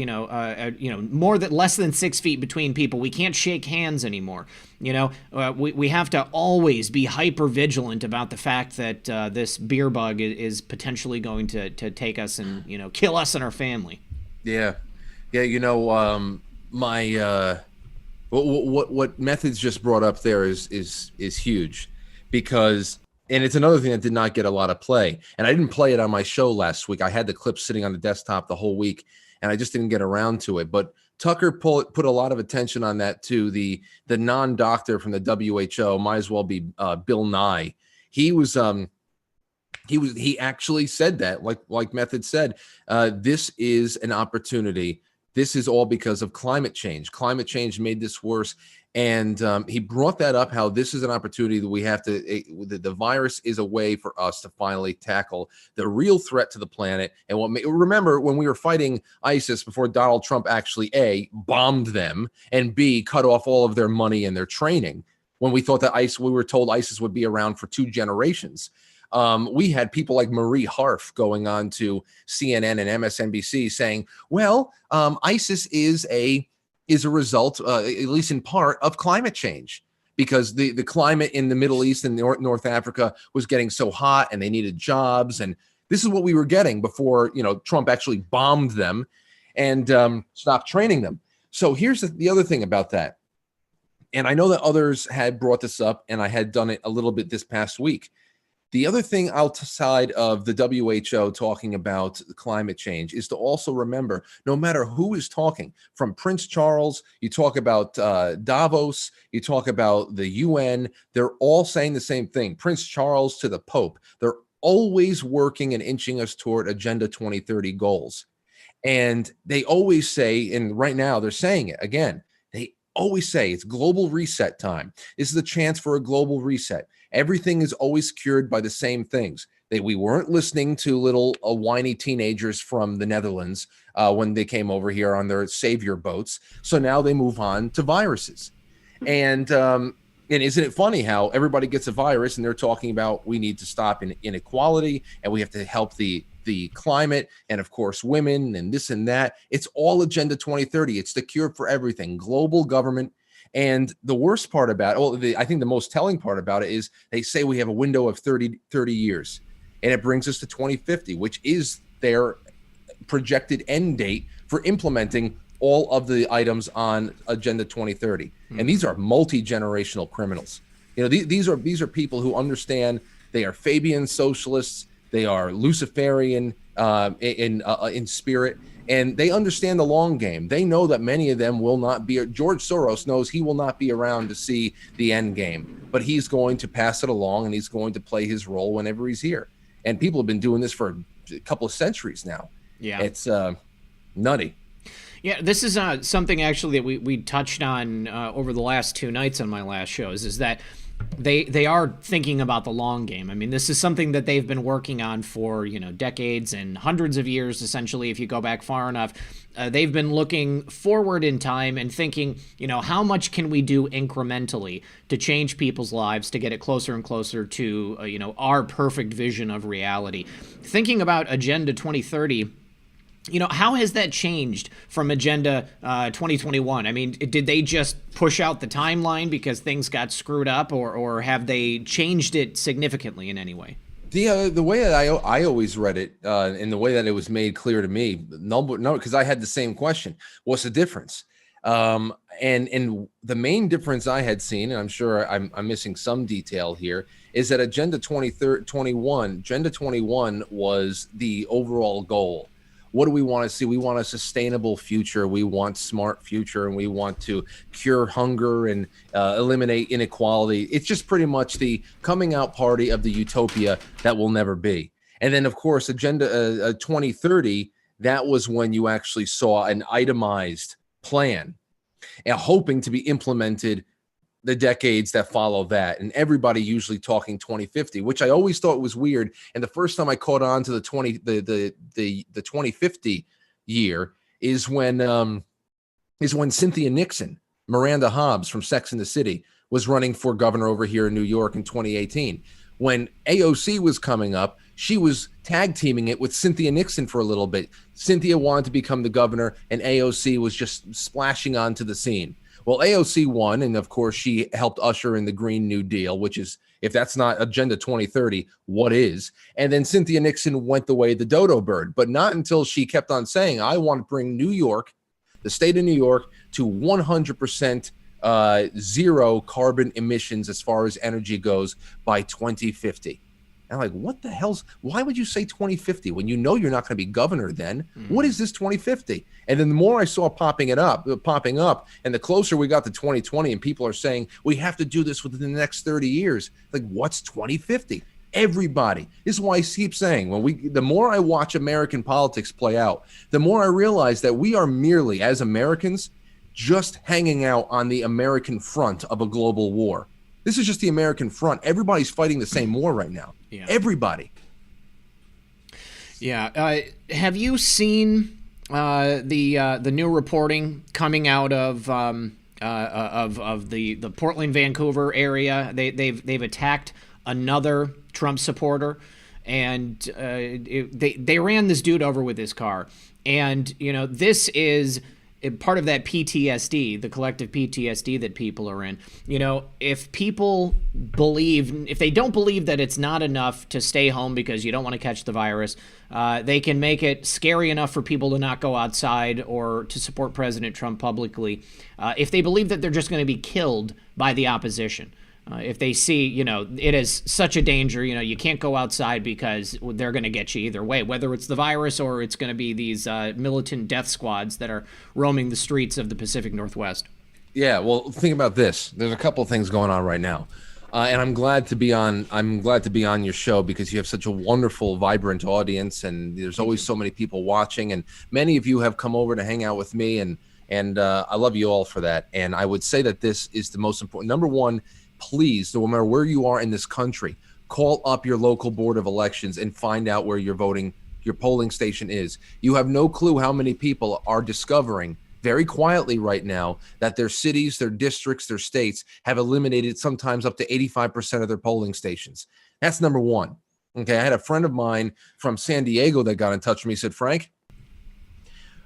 than 6 feet between people. We can't shake hands anymore. We have to always be hyper vigilant about the fact that this beer bug is potentially going to take us and kill us and our family. Yeah. What Methods just brought up there is huge, because. And it's another thing that did not get a lot of play. And I didn't play it on my show last week. I had the clip sitting on the desktop the whole week. and I just didn't get around to it. But Tucker put a lot of attention on that too. The non-doctor from the WHO, might as well be Bill Nye. He actually said that, like Method said, this is an opportunity. This is all because of climate change. Climate change made this worse. And he brought that up, how this is an opportunity that we have to, the virus is a way for us to finally tackle the real threat to the planet. And remember when we were fighting ISIS before Donald Trump actually A, bombed them, and B, cut off all of their money and their training, when we thought that we were told ISIS would be around for 2 generations. We had people like Marie Harf going on to CNN and MSNBC saying, well, ISIS is a result, at least in part, of climate change, because the climate in the Middle East and North Africa was getting so hot and they needed jobs. And this is what we were getting before, Trump actually bombed them and stopped training them. So here's the other thing about that. And I know that others had brought this up, and I had done it a little bit this past week. The other thing outside of the WHO talking about climate change is to also remember, no matter who is talking, from Prince Charles, you talk about Davos, you talk about the UN, they're all saying the same thing. Prince Charles to the Pope, they're always working and inching us toward Agenda 2030 goals. And they always say, and right now they're saying it again, they always say it's global reset time. This is a chance for a global reset. Everything is always cured by the same things. We weren't listening to little whiny teenagers from the Netherlands when they came over here on their savior boats. So now they move on to viruses. And isn't it funny how everybody gets a virus and they're talking about we need to stop inequality and we have to help the climate and, of course, women and this and that. It's all Agenda 2030. It's the cure for everything, global government. And the worst part about it, I think the most telling part about it is they say we have a window of 30 years, and it brings us to 2050, which is their projected end date for implementing all of the items on Agenda 2030. And these are multi-generational criminals. These are people who understand they are Fabian socialists, they are Luciferian in spirit. And they understand the long game. They know that many of them will not be. George Soros knows he will not be around to see the end game, but he's going to pass it along and he's going to play his role whenever he's here. And people have been doing this for a couple of centuries now. Yeah, it's nutty. Yeah, this is something actually that we touched on over the last 2 nights on my last shows, is that they are thinking about the long game. I mean, this is something that they've been working on for, decades and hundreds of years, essentially, if you go back far enough. They've been looking forward in time and thinking, how much can we do incrementally to change people's lives, to get it closer and closer to, our perfect vision of reality. Thinking about Agenda 2030, how has that changed from Agenda 2021? I mean, did they just push out the timeline because things got screwed up, or have they changed it significantly in any way? The way that I always read it, and the way that it was made clear to me, no, because I had the same question. What's the difference? And the main difference I had seen, and I'm sure I'm missing some detail here, is that Agenda 2021 was the overall goal. What do we want to see? We want a sustainable future. We want smart future, and we want to cure hunger and eliminate inequality. It's just pretty much the coming out party of the utopia that will never be. And then, of course, Agenda 2030, that was when you actually saw an itemized plan and hoping to be implemented the decades that follow that. And everybody usually talking 2050, which I always thought was weird. And the first time I caught on to the 2050 year is when Cynthia Nixon, Miranda Hobbs from Sex and the City, was running for governor over here in New York in 2018. When AOC was coming up, she was tag teaming it with Cynthia Nixon for a little bit. Cynthia wanted to become the governor, and AOC was just splashing onto the scene. Well, AOC won, and of course, she helped usher in the Green New Deal, which is, if that's not Agenda 2030, what is? And then Cynthia Nixon went the way of the dodo bird, but not until she kept on saying, I want to bring New York, the state of New York, to 100% zero carbon emissions as far as energy goes by 2050. And I'm like, what the why would you say 2050 when you know you're not going to be governor then? What is this 2050? And then the more I saw popping up, and the closer we got to 2020 and people are saying, we have to do this within the next 30 years. Like, what's 2050? Everybody. This is why I keep saying, the more I watch American politics play out, the more I realize that we are merely, as Americans, just hanging out on the American front of a global war. This is just the American front. Everybody's fighting the same war right now. Yeah. Everybody. Yeah. Have you seen the new reporting coming out of the Portland, Vancouver area? They've attacked another Trump supporter, and they ran this dude over with his car. And this is part of that PTSD, the collective PTSD that people are in. If they don't believe that it's not enough to stay home because you don't want to catch the virus, they can make it scary enough for people to not go outside or to support President Trump publicly. If they believe that they're just going to be killed by the opposition. If they see, it is such a danger, you can't go outside because they're going to get you either way, whether it's the virus or it's going to be these militant death squads that are roaming the streets of the Pacific Northwest. Yeah, well, think about this. There's a couple of things going on right now. And I'm glad to be on your show because you have such a wonderful, vibrant audience, and there's always so many people watching, and many of you have come over to hang out with me, and I love you all for that. And I would say that this is the most important. Number one, please, no matter where you are in this country, call up your local board of elections and find out where your polling station is. You have no clue how many people are discovering very quietly right now that their cities, their districts, their states have eliminated sometimes up to 85% of their polling stations. That's number one. Okay, I had a friend of mine from San Diego that got in touch with me. He said, Frank,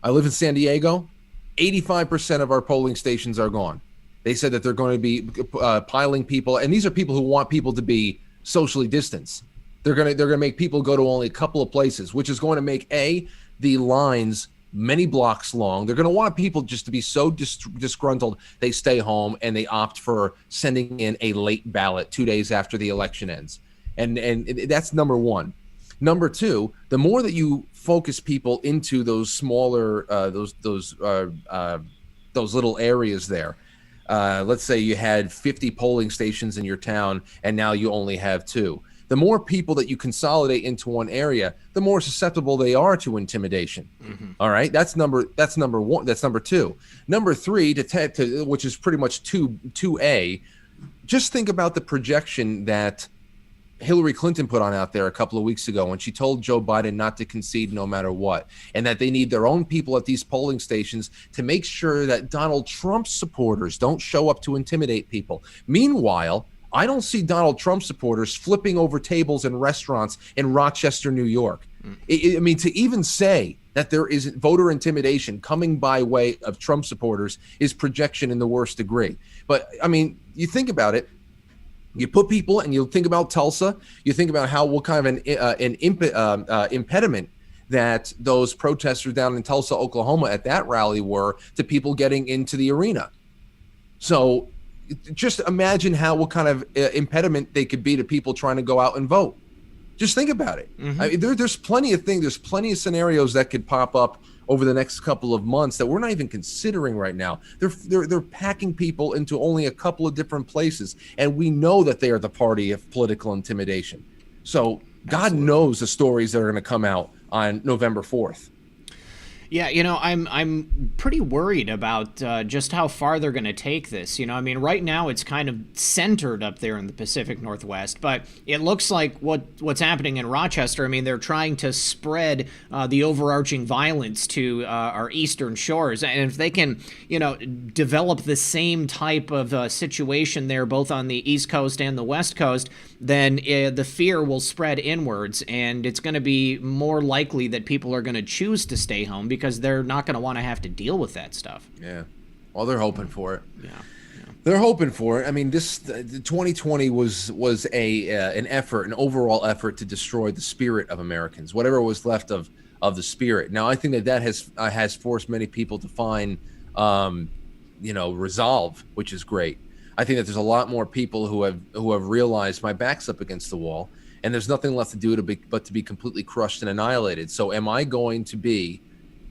I live in San Diego. 85% of our polling stations are gone. They said that they're going to be piling people, and these are people who want people to be socially distanced. They're going to make people go to only a couple of places, which is going to make the lines many blocks long. They're going to want people just to be so disgruntled they stay home and they opt for sending in a late ballot 2 days after the election ends. And that's number one. Number two, the more that you focus people into those smaller those little areas there. Let's say you had 50 polling stations in your town and now you only have 2. The more people that you consolidate into one area, the more susceptible they are to intimidation. Mm-hmm. All right, that's number one. That's number two. Number three, which is pretty much 2A. Just think about the projection that Hillary Clinton put on out there a couple of weeks ago when she told Joe Biden not to concede no matter what, and that they need their own people at these polling stations to make sure that Donald Trump's supporters don't show up to intimidate people. Meanwhile, I don't see Donald Trump supporters flipping over tables in restaurants in Rochester, New York. I mean, to even say that there is voter intimidation coming by way of Trump supporters is projection in the worst degree. But I mean, you think about it. You put people, and you think about Tulsa. You think about what kind of an impediment that those protesters down in Tulsa, Oklahoma, at that rally were to people getting into the arena. So just imagine what kind of impediment they could be to people trying to go out and vote. Just think about it. Mm-hmm. I mean, there's plenty of things. There's plenty of scenarios that could pop up over the next couple of months that we're not even considering right now. They're packing people into only a couple of different places, and we know that they are the party of political intimidation. So God knows the stories that are going to come out on November 4th. Yeah, I'm pretty worried about just how far they're going to take this. I mean, right now it's kind of centered up there in the Pacific Northwest, but it looks like what's happening in Rochester. I mean, they're trying to spread the overarching violence to our eastern shores, and if they can, develop the same type of situation there, both on the East Coast and the West Coast, then the fear will spread inwards, and it's going to be more likely that people are going to choose to stay home because they're not going to want to have to deal with that stuff. Yeah. Well, they're hoping for it. Yeah. They're hoping for it. I mean, this 2020 was an effort, an overall effort to destroy the spirit of Americans, whatever was left of the spirit. Now, I think that has forced many people to find, resolve, which is great. I think that there's a lot more people who have realized my back's up against the wall, and there's nothing left to do but to be completely crushed and annihilated. So am I going to be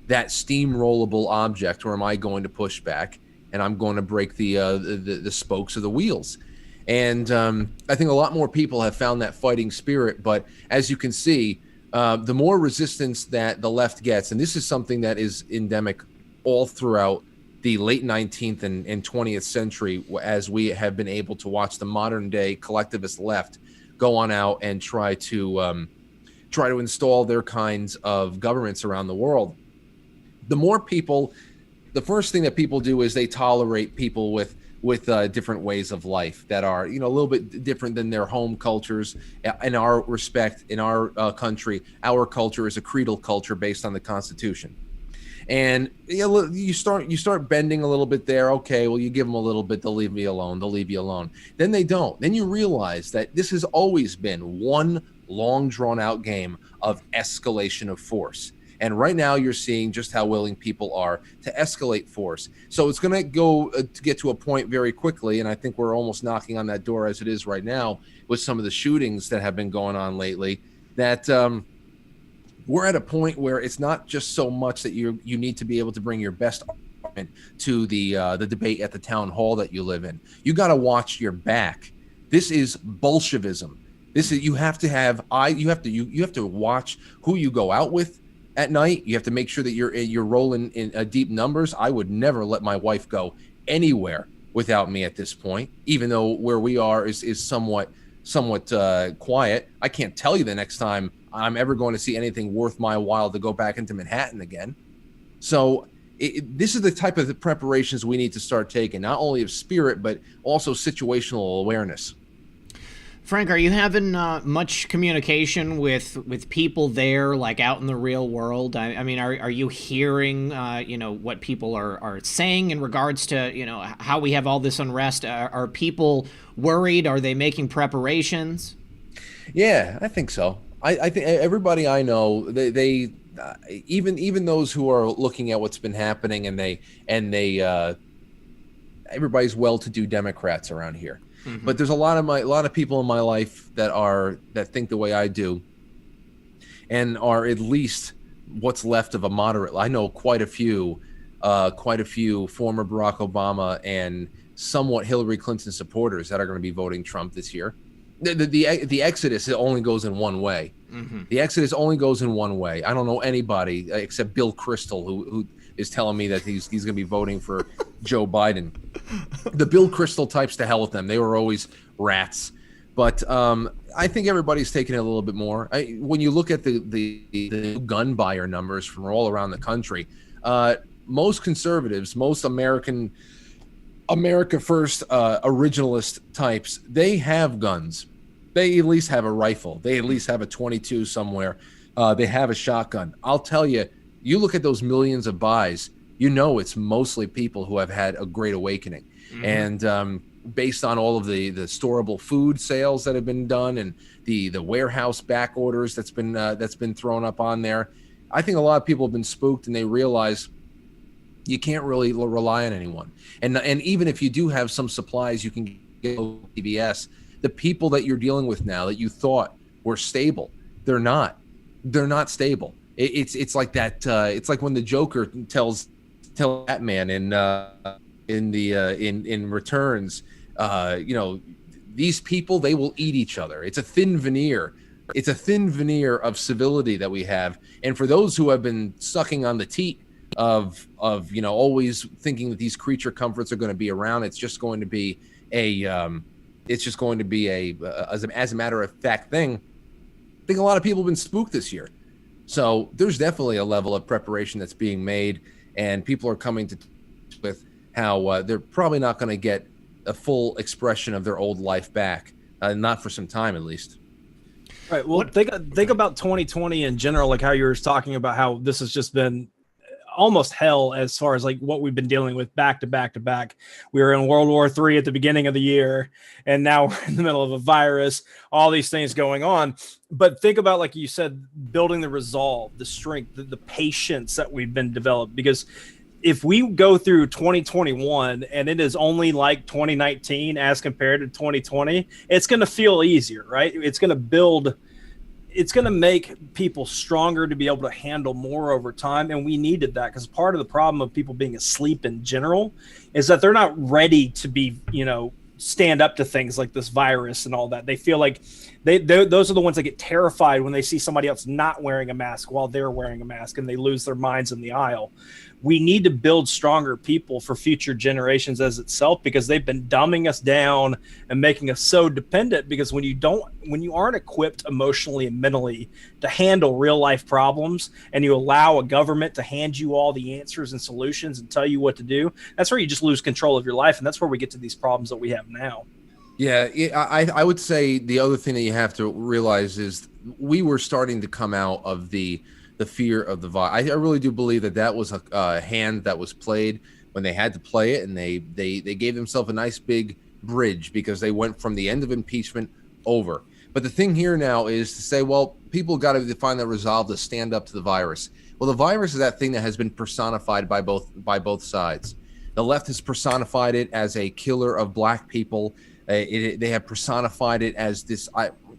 that steamrollable object, or am I going to push back and I'm going to break the spokes of the wheels? And I think a lot more people have found that fighting spirit. But as you can see, the more resistance that the left gets, and this is something that is endemic all throughout the late 19th and 20th century, as we have been able to watch the modern day collectivist left go on out and try to install their kinds of governments around the world. The more people, the first thing that people do is they tolerate people with different ways of life that are, a little bit different than their home cultures. In our respect, in our country, our culture is a creedal culture based on the Constitution. And you start bending a little bit there. Okay, well, you give them a little bit, they'll leave me alone. They'll leave you alone. Then they don't. Then you realize that this has always been one long, drawn-out game of escalation of force. And right now, you're seeing just how willing people are to escalate force. So it's going to go to get to a point very quickly, and I think we're almost knocking on that door as it is right now with some of the shootings that have been going on lately. That we're at a point where it's not just so much that you need to be able to bring your best argument to the debate at the town hall that you live in. You got to watch your back. This is Bolshevism. This is you have to watch who you go out with at night. You have to make sure that you're rolling in deep numbers. I would never let my wife go anywhere without me at this point, even though where we are is somewhat quiet. I can't tell you the next time I'm ever going to see anything worth my while to go back into Manhattan again. So this is the type of preparations we need to start taking, not only of spirit, but also situational awareness. Frank, are you having much communication with people there, like out in the real world? I mean, are you hearing, what people are saying in regards to, how we have all this unrest? Are people worried? Are they making preparations? Yeah, I think so. I think everybody I know, they even those who are looking at what's been happening, and they everybody's well-to-do Democrats around here. Mm-hmm. But there's a lot of people in my life that think the way I do, and are at least what's left of a moderate. I know quite a few former Barack Obama and somewhat Hillary Clinton supporters that are going to be voting Trump this year. The exodus, it only goes in one way. Mm-hmm. The exodus only goes in one way. I don't know anybody except Bill Kristol who is telling me that he's going to be voting for Joe Biden. The Bill Kristol types, to hell with them. They were always rats. But I think everybody's taking it a little bit more. When you look at the gun buyer numbers from all around the country, most conservatives, most America First originalist types, they have guns. They at least have a rifle. They at least have a .22 somewhere. They have a shotgun. I'll tell you, you look at those millions of buys, it's mostly people who have had a great awakening. Mm-hmm. And based on all of the storable food sales that have been done, and the warehouse back orders that's been thrown up on there, I think a lot of people have been spooked, and they realize you can't really rely on anyone. And even if you do have some supplies you can get at PBS, the people that you're dealing with now that you thought were stable, they're not. They're not stable. It's like that. It's like when the Joker tells Batman in Returns, these people, they will eat each other. It's a thin veneer. It's a thin veneer of civility that we have. And for those who have been sucking on the teat of always thinking that these creature comforts are going to be around, it's just going to be as a matter of fact thing. I think a lot of people have been spooked this year. So there's definitely a level of preparation that's being made, and people are coming to with how they're probably not going to get a full expression of their old life back, not for some time at least. Right. Well, think about 2020 in general, like how you were talking about how this has just been almost hell as far as like what we've been dealing with back to back to back. We were in World War III at the beginning of the year, and now we're in the middle of a virus, all these things going on. But think about, like you said, building the resolve, the strength, the patience that we've been developed, because if we go through 2021 and it is only like 2019 as compared to 2020, it's going to feel easier, right? It's going to make people stronger to be able to handle more over time. And we needed that, because part of the problem of people being asleep in general is that they're not ready to be, stand up to things like this virus and all that. They feel like those are the ones that get terrified when they see somebody else not wearing a mask while they're wearing a mask, and they lose their minds in the aisle. We need to build stronger people for future generations as itself, because they've been dumbing us down and making us so dependent. Because when you aren't equipped emotionally and mentally to handle real life problems, and you allow a government to hand you all the answers and solutions and tell you what to do, that's where you just lose control of your life. And that's where we get to these problems that we have now. Yeah, I would say the other thing that you have to realize is we were starting to come out of the fear of the virus. I really do believe that was a hand that was played when they had to play it, and they gave themselves a nice big bridge, because they went from the end of impeachment over. But the thing here now is to say, well, people got to find that resolve to stand up to the virus. Well, the virus is that thing that has been personified by both sides. The left has personified it as a killer of black people. They have personified it as this.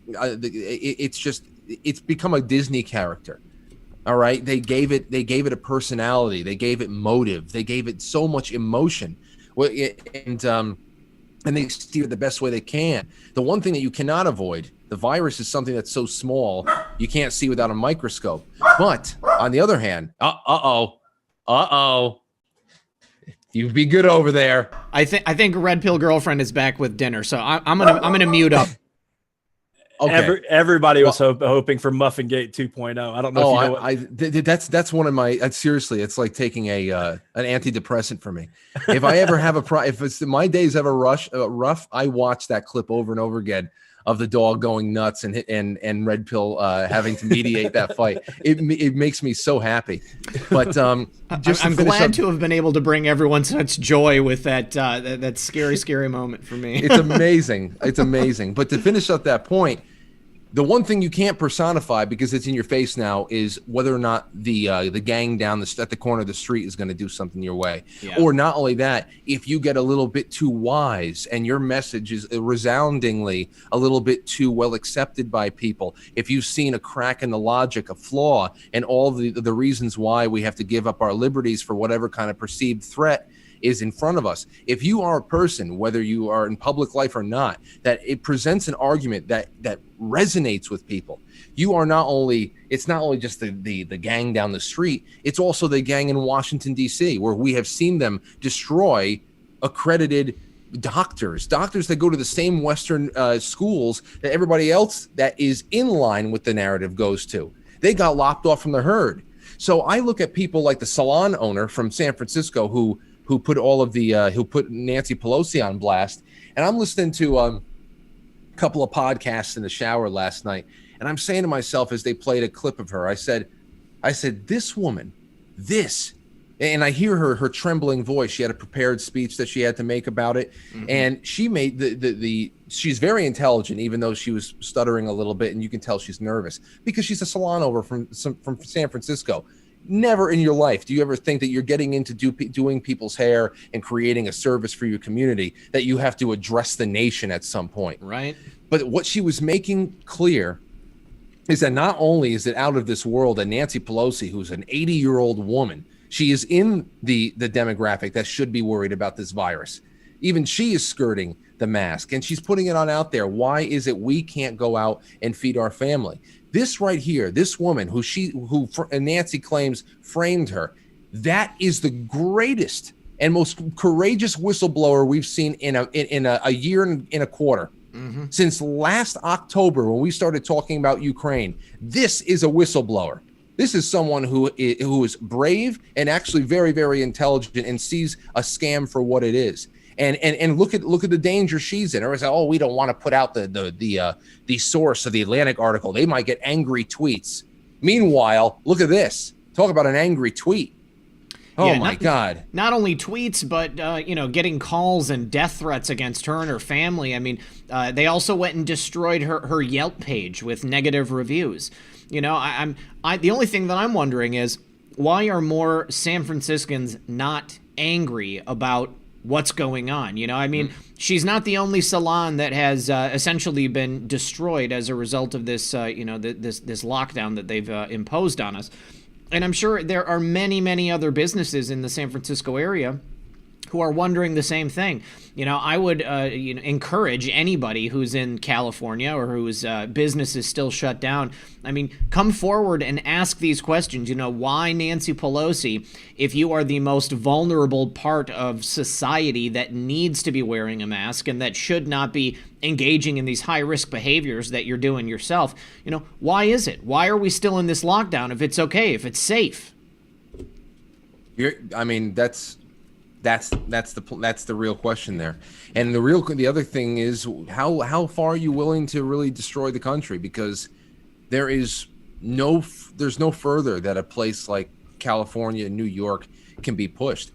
It's become a Disney character. All right, they gave it a personality, they gave it motive, they gave it so much emotion, and they steer the best way they can. The one thing that you cannot avoid, the virus is something that's so small you can't see without a microscope. But on the other hand, you be good over there. I think Red Pill Girlfriend is back with dinner, so I'm gonna mute up. Okay. Everybody was hoping for Muffin Gate 2.0. I don't know if you know that's one of my seriously, it's like taking an antidepressant for me. If I ever have if it's my days ever rough, I watch that clip over and over again of the dog going nuts and Red Pill having to mediate that fight. It makes me so happy. But I'm glad to have been able to bring everyone such joy with that scary moment for me. It's amazing. It's amazing. But to finish up that point, the one thing you can't personify, because it's in your face now, is whether or not the gang down at the corner of the street is going to do something your way. Yeah. Or not only that, if you get a little bit too wise and your message is resoundingly a little bit too well accepted by people, if you've seen a crack in the logic, a flaw, and all the reasons why we have to give up our liberties for whatever kind of perceived threat is in front of us. If you are a person, whether you are in public life or not, that it presents an argument that resonates with people, it's not only just the gang down the street, it's also the gang in Washington, D.C., where we have seen them destroy accredited doctors that go to the same Western schools that everybody else that is in line with the narrative goes to. They got lopped off from the herd. So I look at people like the salon owner from San Francisco who put who put Nancy Pelosi on blast. And I'm listening to a couple of podcasts in the shower last night, and I'm saying to myself as they played a clip of her, I said, this woman, and I hear her trembling voice. She had a prepared speech that she had to make about it. Mm-hmm. And she made she's very intelligent, even though she was stuttering a little bit, and you can tell she's nervous because she's a salon owner from San Francisco. Never in your life do you ever think that you're getting into doing people's hair and creating a service for your community that you have to address the nation at some point. Right. But what she was making clear is that not only is it out of this world that Nancy Pelosi, who's an 80-year-old woman, she is in the demographic that should be worried about this virus. Even she is skirting the mask, and she's putting it on out there. Why is it we can't go out and feed our family? This right here, this woman who Nancy claims framed her, that is the greatest and most courageous whistleblower we've seen in a year and a quarter. Mm-hmm. Since last October, when we started talking about Ukraine. This is a whistleblower. This is someone who is brave and actually very, very intelligent and sees a scam for what it is. And look at the danger she's in. Everyone's like, oh, we don't want to put out the source of the Atlantic article. They might get angry tweets. Meanwhile, look at this. Talk about an angry tweet. Oh, yeah, my God. Not only tweets, but, getting calls and death threats against her and her family. I mean, they also went and destroyed her Yelp page with negative reviews. The only thing that I'm wondering is, why are more San Franciscans not angry about what's going on? You know, I mean, she's not the only salon that has essentially been destroyed as a result of this, this lockdown that they've imposed on us. And I'm sure there are many, many other businesses in the San Francisco area who are wondering the same thing. You know, I would encourage anybody who's in California or whose business is still shut down. I mean, come forward and ask these questions. You know, why Nancy Pelosi, if you are the most vulnerable part of society that needs to be wearing a mask and that should not be engaging in these high-risk behaviors that you're doing yourself, you know, why is it? Why are we still in this lockdown if it's okay, if it's safe? That's the real question there. And the other thing is how far are you willing to really destroy the country? Because there's no further that a place like California and New York can be pushed.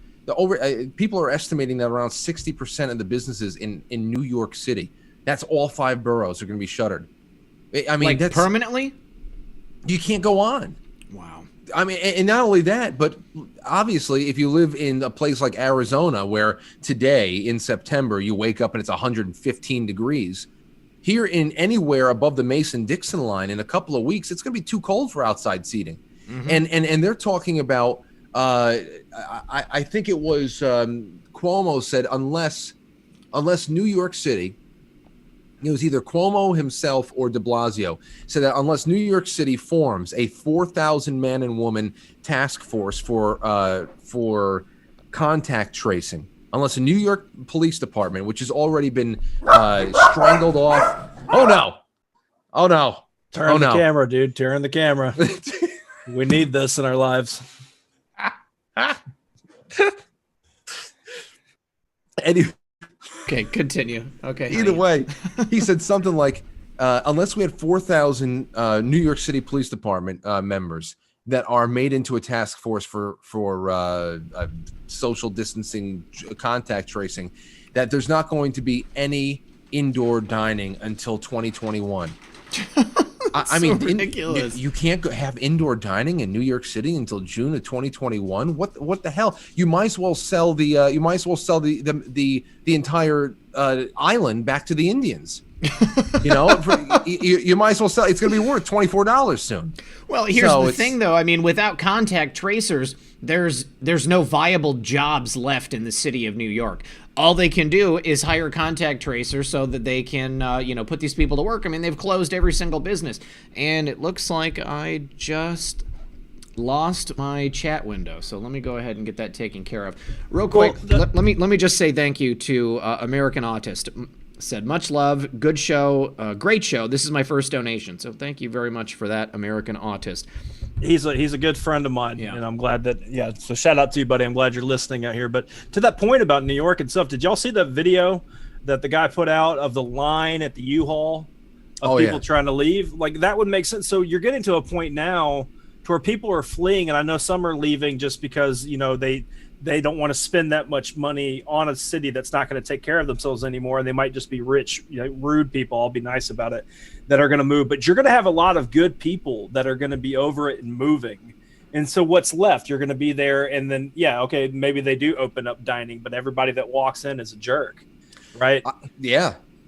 People are estimating that around 60% of the businesses in New York City, that's all 5 boroughs, are going to be shuttered. I mean, like that's permanently? You can't go on. Wow. I mean, and not only that, but obviously, if you live in a place like Arizona, where today in September you wake up and it's 115 degrees, here in anywhere above the Mason-Dixon line in a couple of weeks, it's going to be too cold for outside seating. Mm-hmm. And they're talking about, I think it was Cuomo said, unless New York City, it was either Cuomo himself or de Blasio, said that unless New York City forms a 4,000 man and woman task force for contact tracing, unless a New York Police Department, which has already been strangled off. Oh no! Turn the camera, dude. Turn the camera. We need this in our lives. Anyway. Okay, continue. Okay. Either way, he said something like, unless we had 4,000 New York City Police Department members that are made into a task force for social distancing, contact tracing, that there's not going to be any indoor dining until 2021. I mean, ridiculous. You can't have indoor dining in New York City until June of 2021. What the hell? You might as well sell the entire island back to the Indians. You know, you might as well sell. It's going to be worth $24 soon. Well, here's the thing, though. I mean, without contact tracers, there's no viable jobs left in the city of New York. All they can do is hire contact tracers so that they can, put these people to work. I mean, they've closed every single business. And it looks like I just lost my chat window. So let me go ahead and get that taken care of. Real quick, let me just say thank you to American Autist. Said, much love, good show, great show. This is my first donation. So thank you very much for that, American Autist. He's a good friend of mine, and I'm glad that, so shout out to you, buddy. I'm glad you're listening out here. But to that point about New York and stuff, did y'all see that video that the guy put out of the line at the U-Haul of people trying to leave? Like, that would make sense. So you're getting to a point now to where people are fleeing, and I know some are leaving just because, they don't want to spend that much money on a city that's not going to take care of themselves anymore. And they might just be rich, rude people. I'll be nice about it, that are going to move. But you're going to have a lot of good people that are going to be over it and moving. And so what's left? You're going to be there. And then, maybe they do open up dining, but everybody that walks in is a jerk, right?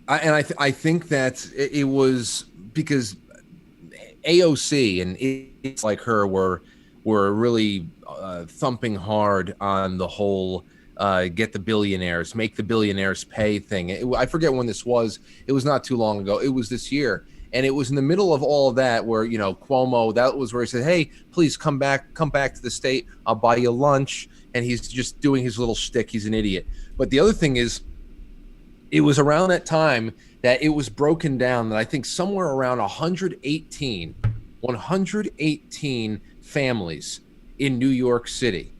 I think that it was because AOC and it's like her were really thumping hard on the whole get the billionaires, make the billionaires pay thing. I forget when this was. It was not too long ago. It was this year. And it was in the middle of all of that where, Cuomo, that was where he said, hey, please come back to the state. I'll buy you lunch. And he's just doing his little shtick. He's an idiot. But the other thing is, it was around that time that it was broken down that I think somewhere around 118 families in New York City,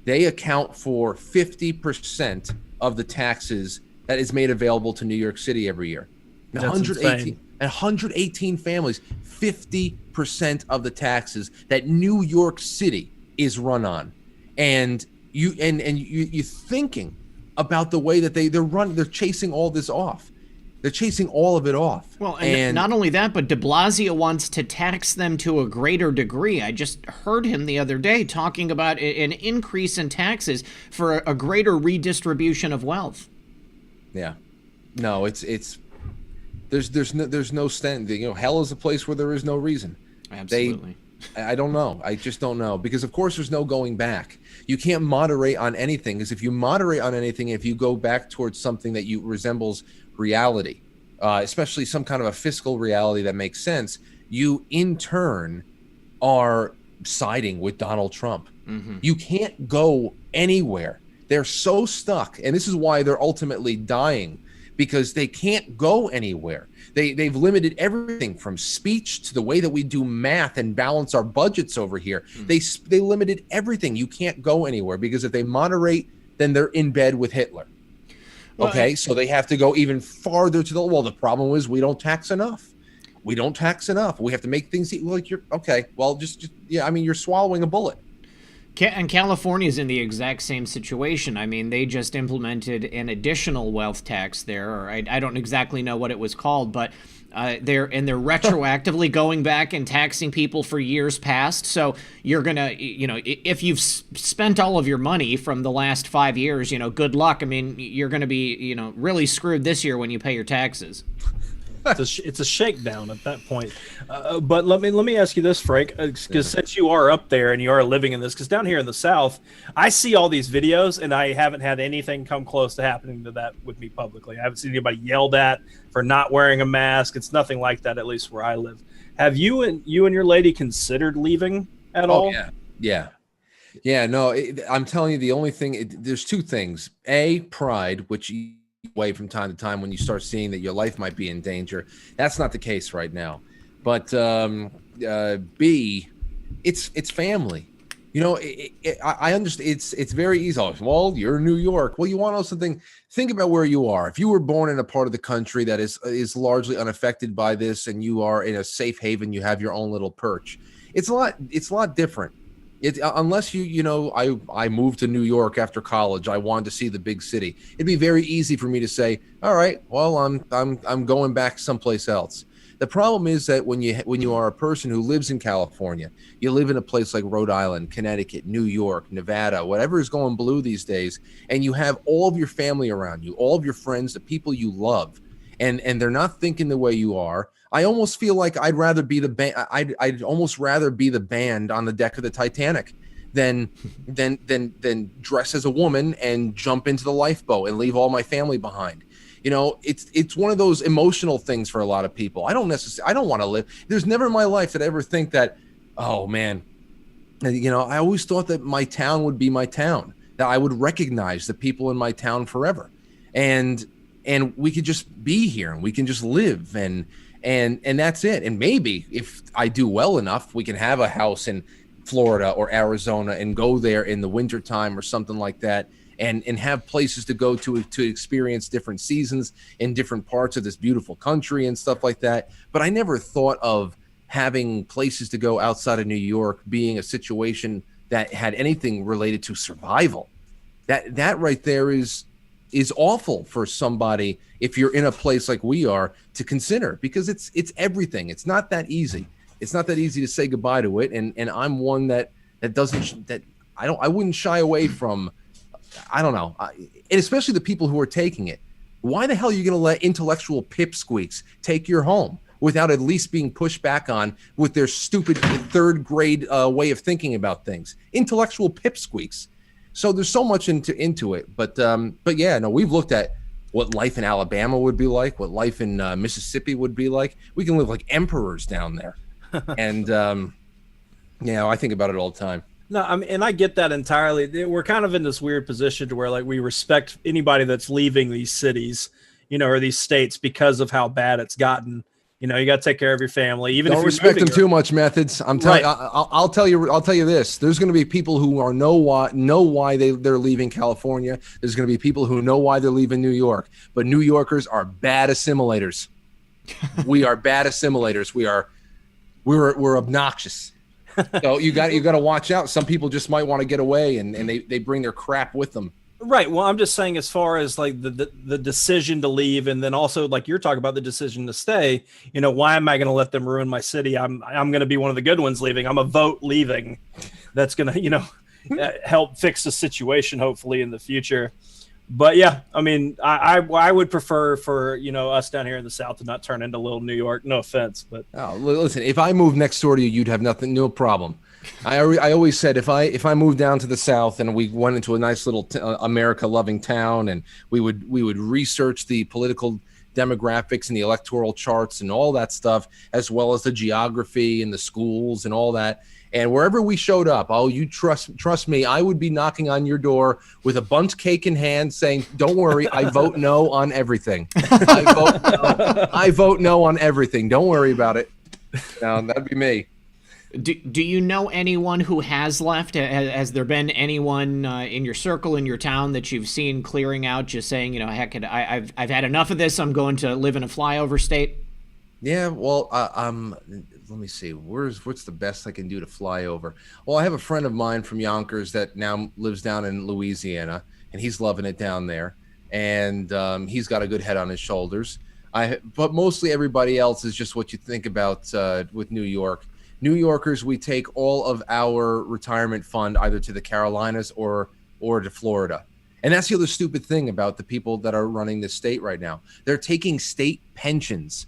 they account for 50% of the taxes that is made available to New York City every year. 118 families, 50% of the taxes that New York City is run on. And you're thinking about the way that they're chasing all this off. They're chasing all of it off. Well, and not only that, but de Blasio wants to tax them to a greater degree. I just heard him the other day talking about an increase in taxes for a greater redistribution of wealth. Yeah. No, there's no stand. You know, hell is a place where there is no reason. Absolutely. I don't know. I just don't know, because of course there's no going back. You can't moderate on anything, because if you moderate on anything, if you go back towards something that resembles reality, especially some kind of a fiscal reality that makes sense, you in turn are siding with Donald Trump. Mm-hmm. You can't go anywhere. They're so stuck, and this is why they're ultimately dying, because they can't go anywhere. They've limited everything from speech to the way that we do math and balance our budgets over here. Mm-hmm. They limited everything. You can't go anywhere, because if they moderate, then they're in bed with Hitler. Well, okay, so they have to go even farther to the problem is we don't tax enough. We don't tax enough. We have to make things like you're okay. Well, just yeah. I mean, you're swallowing a bullet. And California's in the exact same situation. I mean, they just implemented an additional wealth tax there, or I don't exactly know what it was called, but they're retroactively going back and taxing people for years past. So you're gonna, if you've spent all of your money from the last 5 years, good luck. I mean, you're gonna be, really screwed this year when you pay your taxes. It's a shakedown at that point. But let me ask you this, Frank, because since you are up there and you are living in this, because down here in the South, I see all these videos and I haven't had anything come close to happening to that with me publicly. I haven't seen anybody yelled at for not wearing a mask. It's nothing like that, at least where I live. Have you and your lady considered leaving at all? Yeah. No, I'm telling you, the only thing, there's two things. A, pride, which way from time to time when you start seeing that your life might be in danger. That's not the case right now. But B, it's family. I understand. It's very easy. Well, you're in New York. Well, you want to know something? Think about where you are. If you were born in a part of the country that is largely unaffected by this, and you are in a safe haven, you have your own little perch. It's a lot different. Unless I moved to New York after college, I wanted to see the big city. It'd be very easy for me to say, all right, well, I'm going back someplace else. The problem is that when you are a person who lives in California, you live in a place like Rhode Island, Connecticut, New York, Nevada, whatever is going blue these days, and you have all of your family around you, all of your friends, the people you love, and they're not thinking the way you are. I almost feel like I'd rather be the band. I'd almost rather be the band on the deck of the Titanic than dress as a woman and jump into the lifeboat and leave all my family behind. It's one of those emotional things for a lot of people. I don't want to live. There's never in my life that I ever think that, oh man, I always thought that my town would be my town, that I would recognize the people in my town forever, and we could just be here and we can just live and that's it. And maybe if I do well enough, we can have a house in Florida or Arizona and go there in the wintertime or something like that, and have places to go to experience different seasons in different parts of this beautiful country and stuff like that. But I never thought of having places to go outside of New York being a situation that had anything related to survival. That right there is awful for somebody, if you're in a place like we are, to consider, because it's everything. It's not that easy. It's not that easy to say goodbye to it. And I'm one that I wouldn't shy away from. I don't know. And especially the people who are taking it. Why the hell are you going to let intellectual pipsqueaks take your home without at least being pushed back on with their stupid third grade way of thinking about things? Intellectual pipsqueaks. So there's so much into it. But yeah, no, we've looked at what life in Alabama would be like, what life in Mississippi would be like. We can live like emperors down there. And I think about it all the time. No, and I get that entirely. We're kind of in this weird position to where, like, we respect anybody that's leaving these cities, or these states, because of how bad it's gotten. You got to take care of your family. Even don't if you're respect them too much, Methods. I'm telling. Right. I'll tell you this. There's going to be people who know why they're leaving California. There's going to be people who know why they're leaving New York. But New Yorkers are bad assimilators. We are bad assimilators. We're obnoxious. So you got to watch out. Some people just might want to get away, and they bring their crap with them. Right. Well, I'm just saying, as far as like the decision to leave, and then also like you're talking about the decision to stay. Why am I going to let them ruin my city? I'm going to be one of the good ones leaving. I'm a vote leaving. That's going to help fix the situation hopefully in the future. But yeah, I mean, I would prefer for us down here in the South to not turn into little New York. No offense, but Listen, if I moved next door to you, you'd have no problem. I always said if I moved down to the South and we went into a nice little America-loving town, and we would research the political demographics and the electoral charts and all that stuff, as well as the geography and the schools and all that. And wherever we showed up, you trust me, I would be knocking on your door with a bundt cake in hand, saying, "Don't worry, I vote no on everything. I vote no on everything. Don't worry about it." That'd be me. Do you know anyone who has left? Has there been anyone in your circle, in your town, that you've seen clearing out, just saying, heck, I've had enough of this. I'm going to live in a flyover state? Yeah, well, let me see. What's the best I can do to fly over? Well, I have a friend of mine from Yonkers that now lives down in Louisiana, and he's loving it down there. And he's got a good head on his shoulders. But mostly everybody else is just what you think about with New York. New Yorkers, we take all of our retirement fund either to the Carolinas or to Florida. And that's the other stupid thing about the people that are running the state right now. They're taking state pensions.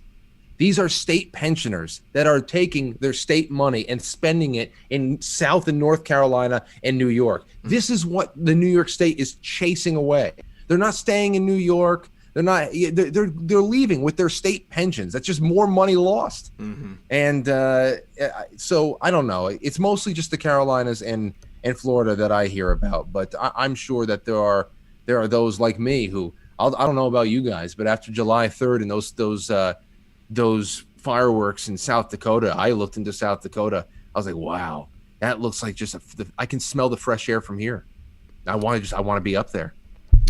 These are state pensioners that are taking their state money and spending it in South and North Carolina and New York. This is what the New York state is chasing away. They're not staying in New York. They're leaving with their state pensions. That's just more money lost. Mm-hmm. And so I don't know. It's mostly just the Carolinas and Florida that I hear about. But I'm sure that there are those like me who I don't know about you guys, but after July 3rd and those fireworks in South Dakota, I looked into South Dakota. I was like, wow, that looks like I can smell the fresh air from here. I want to be up there.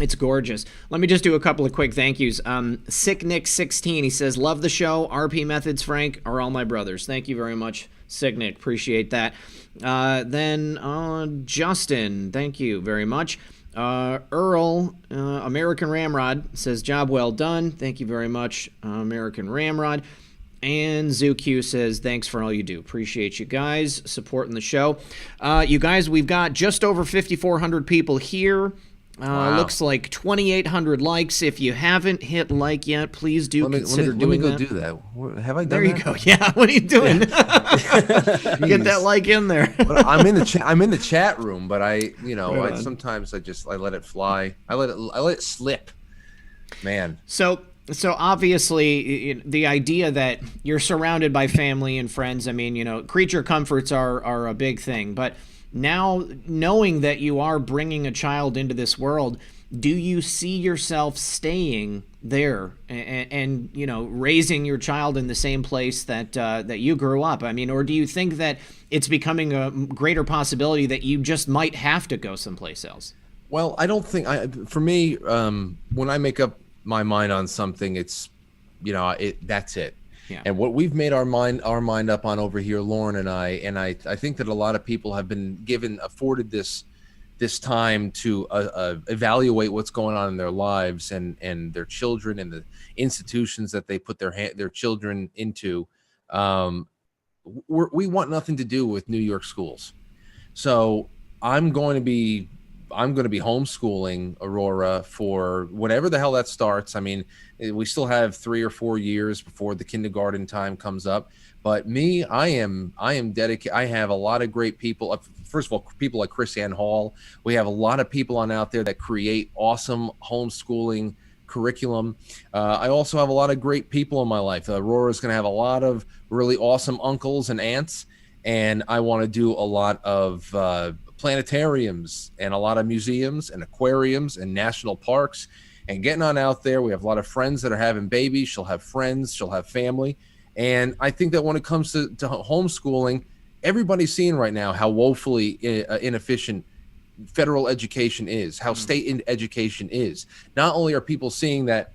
It's gorgeous. Let me just do a couple of quick thank yous. Sick Nick 16, he says, love the show. RP Methods, Frank, are all my brothers. Thank you very much, Sick Nick. Appreciate that. Then Justin, thank you very much. Earl, American Ramrod, says, job well done. Thank you very much, American Ramrod. And ZooQ says, thanks for all you do. Appreciate you guys supporting the show. You guys, we've got just over 5,400 people here. Wow. Looks like 2,800 likes. If you haven't hit like yet, please do consider doing that. Let me go do that. Have I done that? There you go. Yeah, what are you doing? Get that like in there. I'm in the chat room, but sometimes I let it fly. I let it slip. Man. So obviously the idea that you're surrounded by family and friends, I mean, creature comforts are a big thing, but now, knowing that you are bringing a child into this world, do you see yourself staying there and raising your child in the same place that you grew up? I mean, or do you think that it's becoming a greater possibility that you just might have to go someplace else? Well, I don't think for me, when I make up my mind on something, it's that's it. Yeah. And what we've made our mind up on over here, Lauren and I think that a lot of people have been afforded this time to evaluate what's going on in their lives and their children and the institutions that they put their children into. We want nothing to do with New York schools, so I'm going to be homeschooling Aurora for whatever the hell that starts. I mean, we still have 3 or 4 years before the kindergarten time comes up. But me, I am dedicated. I have a lot of great people. First of all, people like Chris Ann Hall. We have a lot of people out there that create awesome homeschooling curriculum. I also have a lot of great people in my life. Aurora's going to have a lot of really awesome uncles and aunts. And I want to do a lot of planetariums and a lot of museums and aquariums and national parks and getting on out there. We have a lot of friends that are having babies. She'll have friends, she'll have family. And I think that when it comes to homeschooling, everybody's seeing right now how woefully inefficient federal education is, how state education is. Not only are people seeing that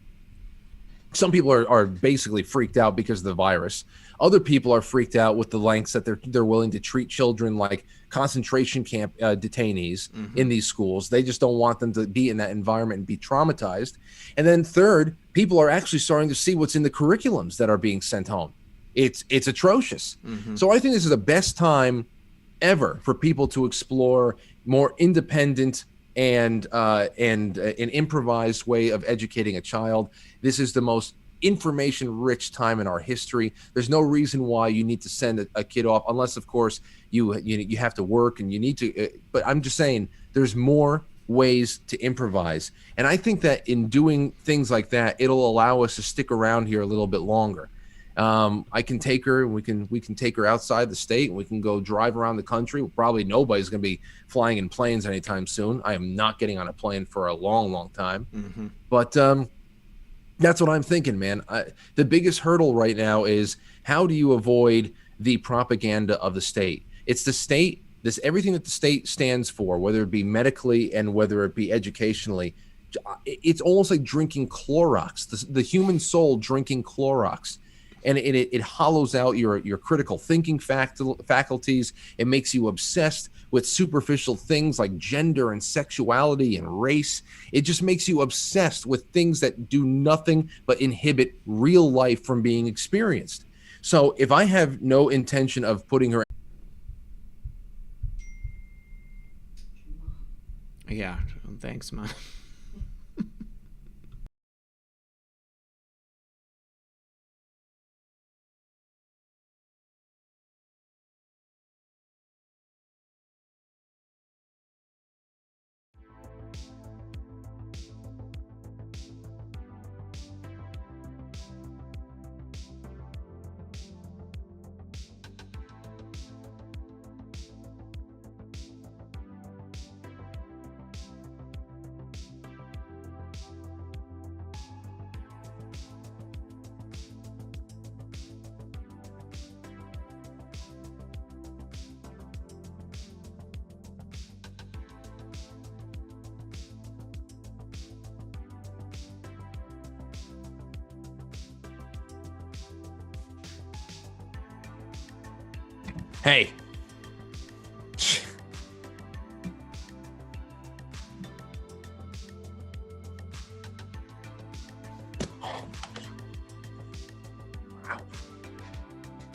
some people are basically freaked out because of the virus. Other people are freaked out with the lengths that they're willing to treat children like concentration camp detainees in these schools. They just don't want them to be in that environment and be traumatized. And then third, people are actually starting to see what's in the curriculums that are being sent home. It's atrocious. So I think this is the best time ever for people to explore more independent and an improvised way of educating a child. This is the most information-rich time in our history. There's no reason why you need to send a kid off, unless, of course, you have to work and you need to. But I'm just saying, there's more ways to improvise, and I think that in doing things like that, it'll allow us to stick around here a little bit longer. I can take her, and we can take her outside the state, and we can go drive around the country. Probably nobody's going to be flying in planes anytime soon. I am not getting on a plane for a long time. But that's what I'm thinking, man. The biggest hurdle right now is, how do you avoid the propaganda of the state? It's the state, everything that the state stands for, whether it be medically and whether it be educationally. It's almost like drinking Clorox, the human soul drinking Clorox. And it hollows out your critical thinking faculties. It makes you obsessed with superficial things like gender and sexuality and race. It just makes you obsessed with things that do nothing but inhibit real life from being experienced. So if I have no intention of putting her... Yeah, thanks, Mom. Hey.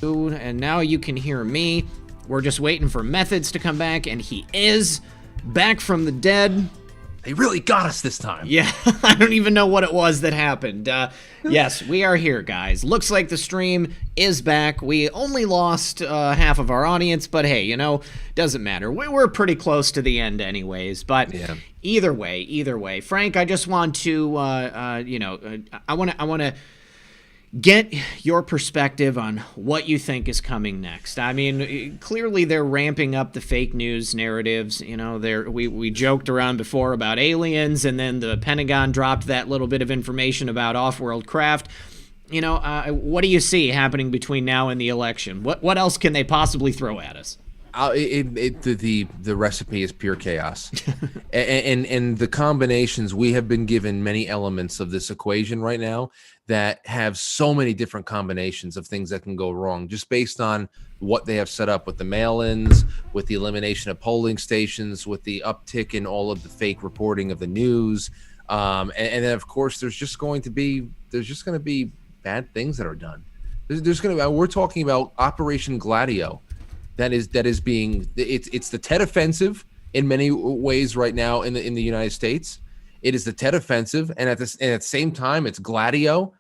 And now you can hear me. We're just waiting for Methods to come back, and he is back from the dead. They really got us this time. Yeah, I don't even know what it was that happened. Yes, we are here, guys. Looks like the stream is back. We only lost half of our audience, but hey, you know, doesn't matter. We're pretty close to the end anyways, but yeah. Either way. Frank, I just want to, I want to get your perspective on what you think is coming next. I mean, clearly they're ramping up the fake news narratives. You know, we joked around before about aliens, and then the Pentagon dropped that little bit of information about off-world craft. You know, what do you see happening between now and the election? What else can they possibly throw at us? The recipe is pure chaos. and the combinations, we have been given many elements of this equation right now that have so many different combinations of things that can go wrong, just based on what they have set up with the mail-ins, with the elimination of polling stations, with the uptick in all of the fake reporting of the news, and then of course there's just going to be bad things that are done. We're talking about Operation Gladio. It's the Tet Offensive in many ways right now in the United States. It is the Tet Offensive, and at the same time, it's Gladio,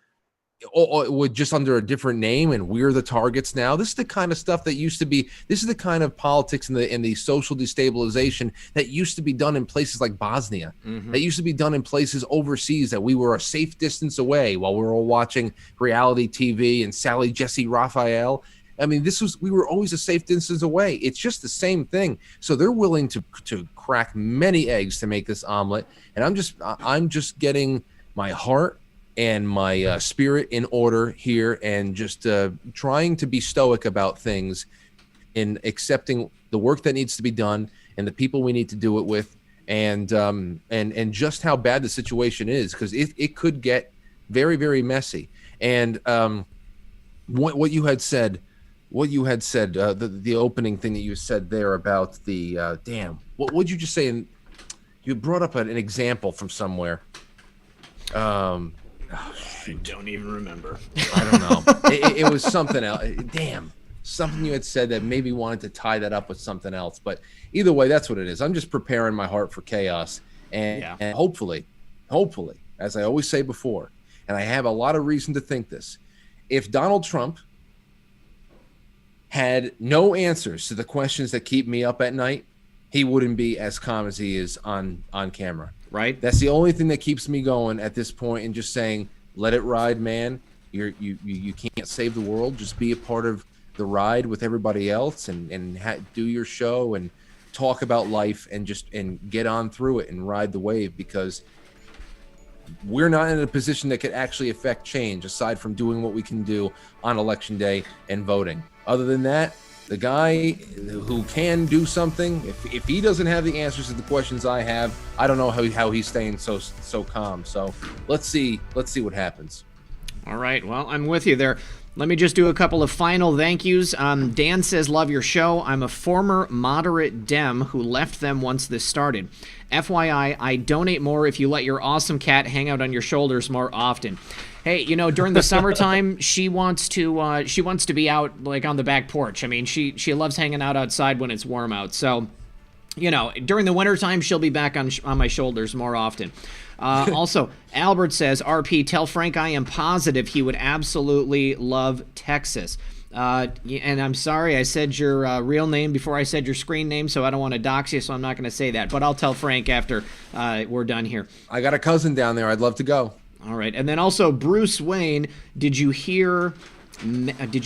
or with just under a different name, and we're the targets now. This is the kind of stuff that used to be. This is the kind of politics and the social destabilization that used to be done in places like Bosnia. That used to be done in places overseas that we were a safe distance away while we were all watching reality TV and Sally Jesse Raphael. I mean, we were always a safe distance away. It's just the same thing. So they're willing to crack many eggs to make this omelet. And I'm just getting my heart and my spirit in order here, and just trying to be stoic about things, in accepting the work that needs to be done and the people we need to do it with, and just how bad the situation is, because it could get very, very messy. And what you had said, the opening thing that you said there about the what would you just say? And you brought up an example from somewhere. I don't even remember. I don't know. It was something else. Something you had said that maybe wanted to tie that up with something else. But either way, that's what it is. I'm just preparing my heart for chaos, and hopefully, as I always say before, and I have a lot of reason to think this, if Donald Trump had no answers to the questions that keep me up at night, he wouldn't be as calm as he is on camera. Right. That's the only thing that keeps me going at this point, and just saying, let it ride, man. You can't save the world. Just be a part of the ride with everybody else, and do your show and talk about life, and get on through it and ride the wave, because we're not in a position that could actually affect change aside from doing what we can do on election day and voting. Other than that, the guy who can do something, if he doesn't have the answers to the questions I have, I don't know how he's staying so calm. So let's see what happens. All right. Well, I'm with you there. Let me just do a couple of final thank yous. Dan says, love your show. I'm a former moderate Dem who left them once this started. FYI, I donate more if you let your awesome cat hang out on your shoulders more often. Hey, during the summertime, she wants to be out like on the back porch. I mean, she loves hanging out outside when it's warm out. So, during the wintertime, she'll be back on my shoulders more often. Also, Albert says, RP, tell Frank I am positive he would absolutely love Texas. And I'm sorry, I said your real name before I said your screen name, so I don't want to dox you, so I'm not going to say that. But I'll tell Frank after we're done here. I got a cousin down there. I'd love to go. All right. And then also, Bruce Wayne, did you hear Mayor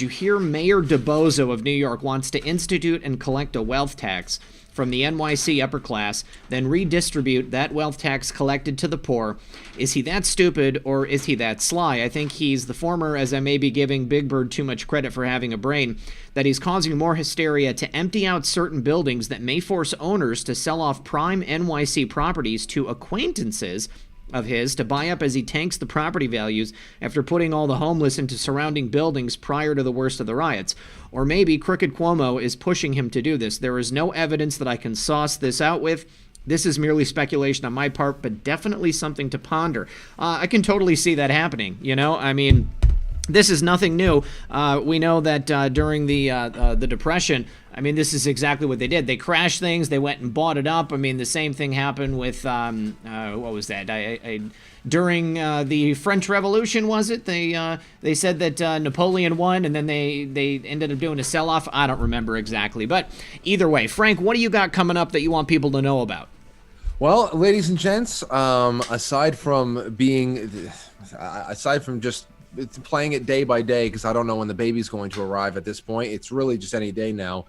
DeBozo of New York wants to institute and collect a wealth tax from the NYC upper class, then redistribute that wealth tax collected to the poor? Is he that stupid, or is he that sly? I think he's the former, as I may be giving Big Bird too much credit for having a brain, that he's causing more hysteria to empty out certain buildings that may force owners to sell off prime NYC properties to acquaintances of his to buy up as he tanks the property values after putting all the homeless into surrounding buildings prior to the worst of the riots. Or maybe Crooked Cuomo is pushing him to do this. There is no evidence that I can sauce this out with. This is merely speculation on my part, but definitely something to ponder. I can totally see that happening, I mean, this is nothing new. We know that during the Depression, I mean, this is exactly what they did. They crashed things. They went and bought it up. I mean, the same thing happened with, what was that? During the French Revolution, was it? They said that Napoleon won, and then they ended up doing a sell-off. I don't remember exactly. But either way, Frank, what do you got coming up that you want people to know about? Well, ladies and gents, aside from just playing it day by day, because I don't know when the baby's going to arrive at this point. It's really just any day now.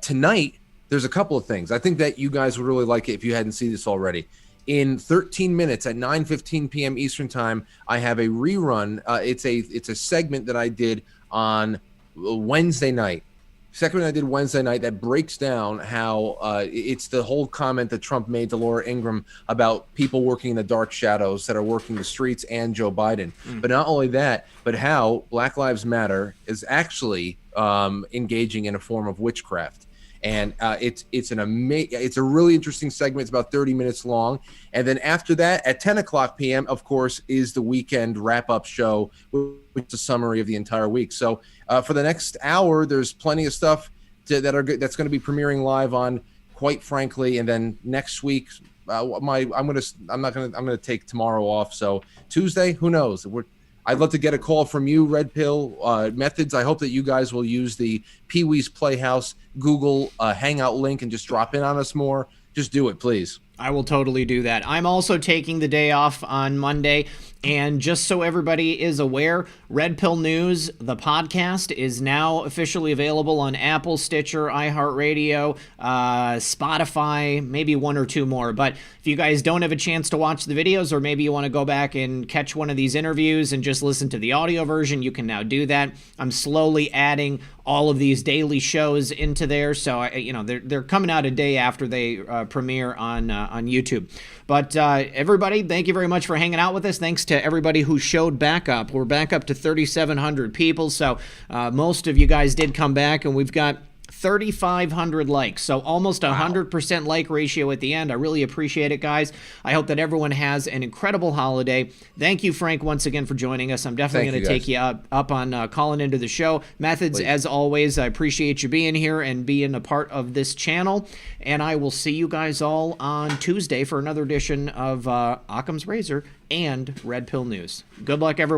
Tonight, there's a couple of things. I think that you guys would really like it if you hadn't seen this already. In 13 minutes at 9:15 p.m. Eastern time, I have a rerun. It's a segment that I did on Wednesday night. Second, I did Wednesday night that breaks down how it's the whole comment that Trump made to Laura Ingraham about people working in the dark shadows that are working the streets and Joe Biden. But not only that, but how Black Lives Matter is actually engaging in a form of witchcraft. And it's a really interesting segment. It's about 30 minutes long. And then after that, at 10 o'clock p.m., of course, is the weekend wrap-up show, which is a summary of the entire week. So for the next hour, there's plenty of stuff that's going to be premiering live on Quite Frankly. And then next week, I'm going to take tomorrow off. So Tuesday, who knows? I'd love to get a call from you, Red Pill Methods. I hope that you guys will use the Pee-wee's Playhouse Google Hangout link and just drop in on us more. Just do it, please. I will totally do that. I'm also taking the day off on Monday. And just so everybody is aware, Red Pill News, the podcast, is now officially available on Apple, Stitcher, iHeartRadio, Spotify, maybe one or two more. But if you guys don't have a chance to watch the videos, or maybe you want to go back and catch one of these interviews and just listen to the audio version, you can now do that. I'm slowly adding all of these daily shows into there, so they're coming out a day after they premiere on on YouTube. But everybody, thank you very much for hanging out with us. Thanks to everybody who showed back up. We're back up to 3,700 people, so most of you guys did come back, and we've got 3,500 likes, so almost 100% like ratio at the end. I really appreciate it, guys. I hope that everyone has an incredible holiday. Thank you, Frank, once again for joining us. I'm definitely going to take you up on calling into the show. Methods, as always, I appreciate you being here and being a part of this channel, and I will see you guys all on Tuesday for another edition of Occam's Razor and Red Pill News. Good luck, everyone.